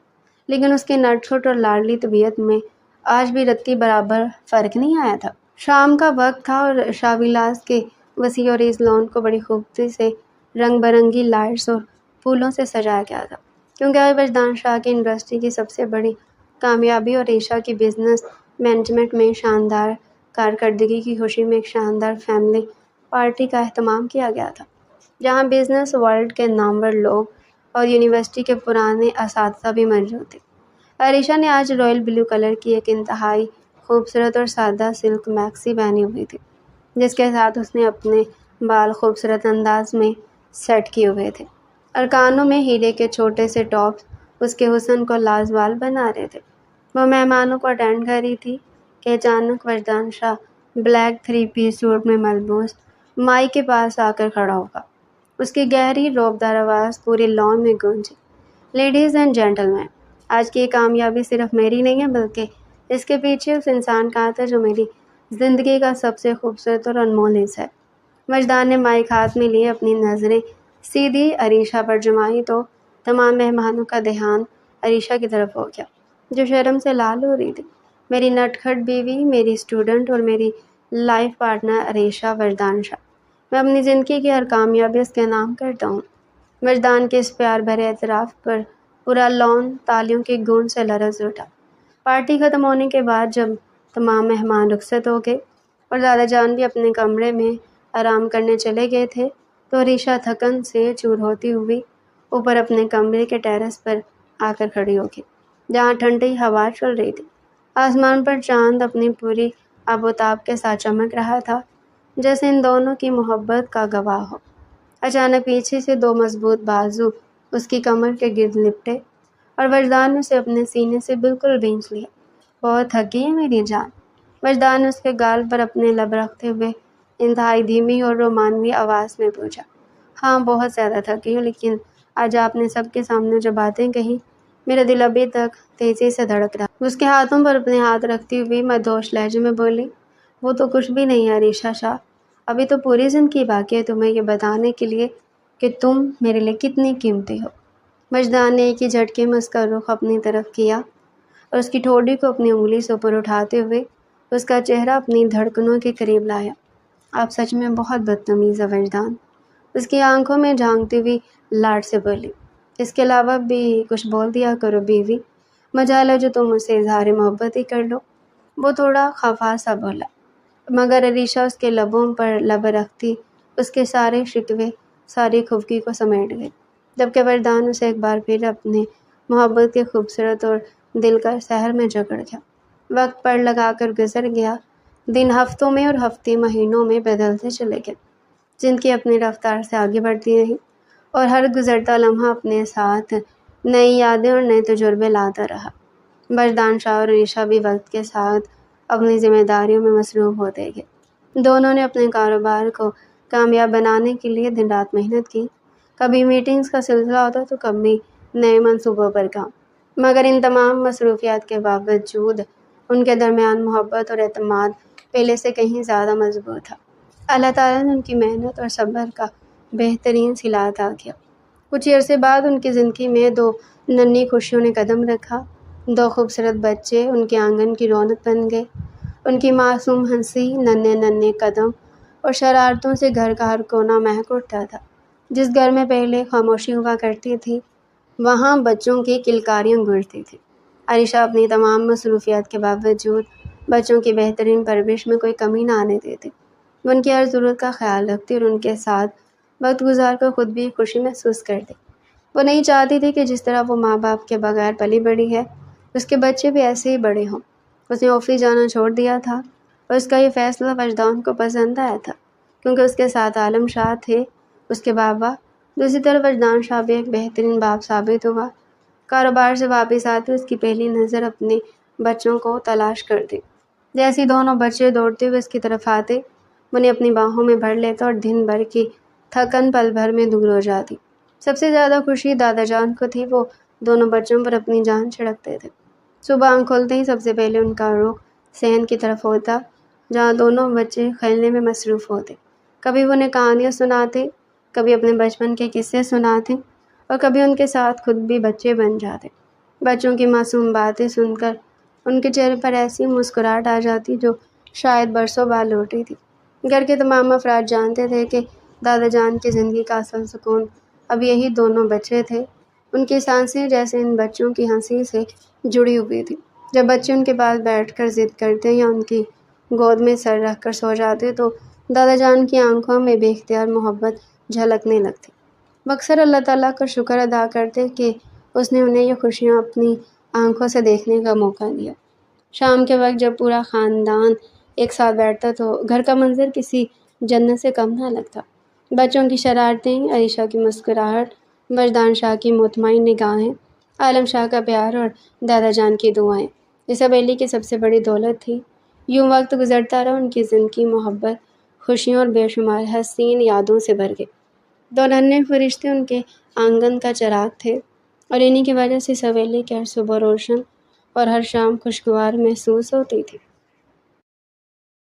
لیکن اس کی نٹ کھٹ اور لاڈلی طبیعت میں آج بھی رتی برابر فرق نہیں آیا تھا۔ شام کا وقت تھا اور شاہ ولاس کے وسیع اور اس لان کو بڑی خوبصورتی سے رنگ برنگی لائٹس اور پھولوں سے سجایا گیا تھا، کیونکہ آج وجدان شاہ کی انڈسٹری کی سب سے بڑی کامیابی اور عریشہ کی بزنس مینجمنٹ میں شاندار کارکردگی کی خوشی میں ایک شاندار فیملی پارٹی کا اہتمام کیا گیا تھا، جہاں بزنس ورلڈ کے نامور لوگ اور یونیورسٹی کے پرانے اساتذہ بھی موجود تھے۔ عریشہ نے آج رائل بلیو کلر کی ایک انتہائی خوبصورت اور سادہ سلک میکسی پہنی ہوئی تھی، جس کے ساتھ اس نے اپنے بال خوبصورت انداز میں سیٹ کیے ہوئے تھے اور کانوں میں ہیرے کے چھوٹے سے ٹاپس اس کے حسن کو لازوال بنا رہے تھے۔ وہ مہمانوں کو اٹینڈ کر رہی تھی کہ اچانک وجدان شاہ بلیک 3 پیس سوٹ میں ملبوس مائی کے پاس آ کر کھڑا ہوگا۔ اس کی گہری روبدار آواز پورے لان میں گونجی، لیڈیز اینڈ جینٹلمین، آج کی یہ کامیابی صرف میری نہیں ہے بلکہ اس کے پیچھے اس انسان کا ہاتھ ہے جو میری زندگی کا سب سے خوبصورت اور انمول حصہ ہے۔ وجدان نے مائک ہاتھ میں لیے اپنی نظریں سیدھی عریشہ پر جمائی تو تمام مہمانوں کا دھیان عریشہ کی طرف ہو گیا، جو شرم سے لال ہو رہی تھی۔ میری نٹ کھٹ بیوی، میری اسٹوڈنٹ اور میری لائف پارٹنر عریشہ وجدان شاہ، میں اپنی زندگی کی ہر کامیابی اس کے نام کرتا ہوں۔ وجدان کے اس پیار بھرے اعتراف پر پورا لان تالیوں کی گونج سے لرز اٹھا۔ پارٹی ختم ہونے کے بعد جب تمام مہمان رخصت ہو گئے اور دادا جان بھی اپنے کمرے میں آرام کرنے چلے گئے تھے تو عریشہ تھکن سے چور ہوتی ہوئی اوپر اپنے کمرے کے ٹیرس پر آ کر کھڑی ہو گئی، جہاں ٹھنڈی ہوا چل رہی تھی۔ آسمان پر چاند اپنی پوری آب و تاب کے ساتھ چمک رہا تھا، جیسے ان دونوں کی محبت کا گواہ ہو۔ اچانک پیچھے سے 2 مضبوط بازو اس کی کمر کے گرد لپٹے اور وجدان نے اسے اپنے سینے سے بالکل بھینچ لیا۔ بہت تھکی ہے میری جان؟ وجدان نے اس کے گال پر اپنے لب رکھتے ہوئے انتہائی دھیمی اور رومانوی آواز میں پوچھا۔ ہاں، بہت زیادہ تھکی ہوں، لیکن آج آپ نے سب کے سامنے جو باتیں کہیں، میرا دل ابھی تک تیزی سے دھڑک رہا۔ اس کے ہاتھوں پر اپنے ہاتھ رکھتی ہوئی مدہوش لہجے میں بولی، وہ تو کچھ بھی نہیں ہے عریشہ شاہ، ابھی تو پوری زندگی باقی ہے تمہیں یہ بتانے کے لیے کہ تم میرے لیے کتنی قیمتی ہو۔ وجدان نے ایک ہی جھٹکے میں اس کا رخ اپنی طرف کیا اور اس کی ٹھوڑی کو اپنی انگلی سے اوپر اٹھاتے ہوئے اس کا چہرہ اپنی دھڑکنوں کے قریب لایا۔ آپ سچ میں بہت بدتمیز ہے وجدان، اس کی آنکھوں میں جھانکتی ہوئی لاڈ سے بولی۔ اس کے علاوہ بھی کچھ بول دیا کرو بیوی، مجال ہے جو تم مجھ سے اظہار محبت ہی کر لو۔ وہ تھوڑا خفا سا بولا، مگر عریشہ اس کے لبوں پر لب رکھتی اس کے سارے شکوے، ساری خفگی کو سمیٹ گئی، جبکہ وجدان اسے ایک بار پھر اپنے محبت کے خوبصورت اور دل کا سحر میں جکڑ گیا۔ وقت پڑ لگا کر گزر گیا، دن ہفتوں میں اور ہفتے مہینوں میں بدلتے چلے گئے، زندگی اپنی رفتار سے آگے بڑھتی رہی اور ہر گزرتا لمحہ اپنے ساتھ نئی یادیں اور نئے تجربے لاتا رہا۔ وجدان شاہ اور عریشہ بھی وقت کے ساتھ اپنی ذمہ داریوں میں مصروف ہوتے گئے۔ دونوں نے اپنے کاروبار کو کامیاب بنانے کے لیے دن رات محنت کی، کبھی میٹنگز کا سلسلہ ہوتا تو کبھی نئے منصوبوں پر کام، مگر ان تمام مصروفیات کے باوجود ان کے درمیان محبت اور اعتماد پہلے سے کہیں زیادہ مضبوط تھا۔ اللہ تعالیٰ نے ان کی محنت اور صبر کا بہترین صلہ عطا کیا۔ کچھ عرصے بعد ان کی زندگی میں 2 ننھی خوشیوں نے قدم رکھا، 2 خوبصورت بچے ان کے آنگن کی رونق بن گئے۔ ان کی معصوم ہنسی، ننھے ننھے قدم اور شرارتوں سے گھر کا ہر کونا مہک اٹھتا تھا۔ جس گھر میں پہلے خاموشی ہوا کرتی تھی، وہاں بچوں کی کلکاریاں گونجتی تھیں۔ عریشہ اپنی تمام مصروفیات کے باوجود بچوں کی بہترین پرورش میں کوئی کمی نہ آنے دیتی۔ وہ ان کی ہر ضرورت کا خیال رکھتی اور ان کے ساتھ وقت گزار کر خود بھی خوشی محسوس کرتی۔ وہ نہیں چاہتی تھی کہ جس طرح وہ ماں باپ کے بغیر پلی بڑھی ہے، اس کے بچے بھی ایسے ہی بڑے ہوں۔ اس نے آفس جانا چھوڑ دیا تھا اور اس کا یہ فیصلہ وجدان کو پسند آیا تھا، کیونکہ اس کے ساتھ عالم شاہ تھے، اس کے بابا۔ دوسری طرف وجدان شاہ بھی ایک بہترین باپ ثابت ہوا کاروبار سے واپس آتے اس کی پہلی نظر اپنے بچوں کو تلاش کرتی۔ جیسے دونوں بچے دوڑتے ہوئے اس کی طرف آتے، انہیں اپنی باہوں میں بھر لیتا اور دن بھر کی تھکن پل بھر میں دور ہو جاتی۔ سب سے زیادہ خوشی دادا جان کو تھی، وہ دونوں بچوں پر اپنی جان چھڑکتے تھے۔ صبح آنکھ کھولتے ہی سب سے پہلے ان کا رخ صحن کی طرف ہوتا، جہاں دونوں بچے کھیلنے میں مصروف ہوتے۔ کبھی وہ انہیں کہانیاں سناتے، کبھی اپنے بچپن کے قصے سناتے اور کبھی ان کے ساتھ خود بھی بچے بن جاتے۔ بچوں کی معصوم باتیں سن کر ان کے چہرے پر ایسی مسکراہٹ آ جاتی جو شاید برسوں بعد لوٹی تھی۔ گھر کے تمام افراد جانتے تھے کہ دادا جان کی زندگی کا اصل سکون اب یہی دونوں بچے تھے۔ ان کی سانسیں جیسے ان بچوں کی ہنسی سے جڑی ہوئی تھی۔ جب بچے ان کے پاس بیٹھ کر ضد کرتے یا ان کی گود میں سر رکھ کر سو جاتے تو دادا جان کی آنکھوں میں بے اختیار محبت جھلکنے لگتی۔ وہ اکثر اللہ تعالیٰ کا شکر ادا کرتے کہ اس نے انہیں یہ خوشیاں اپنی آنکھوں سے دیکھنے کا موقع دیا۔ شام کے وقت جب پورا خاندان ایک ساتھ بیٹھتا تو گھر کا منظر کسی جنت سے کم نہ لگتا۔ بچوں کی شرارتیں، عائشہ کی مسکراہٹ، وجدان شاہ کی مطمئن نگاہیں، عالم شاہ کا پیار اور دادا جان کی دعائیں، یہ سب ایلی کی سب سے بڑی دولت تھی۔ یوں وقت گزرتا رہا، ان کی زندگی محبت، خوشیوں اور بے شمار حسین یادوں سے بھر گئی۔ دو ننھے فرشتے ان کے آنگن کا چراغ تھے اور انہی کی وجہ سے سویلے کی ہر صبح روشن اور ہر شام خوشگوار محسوس ہوتی تھی۔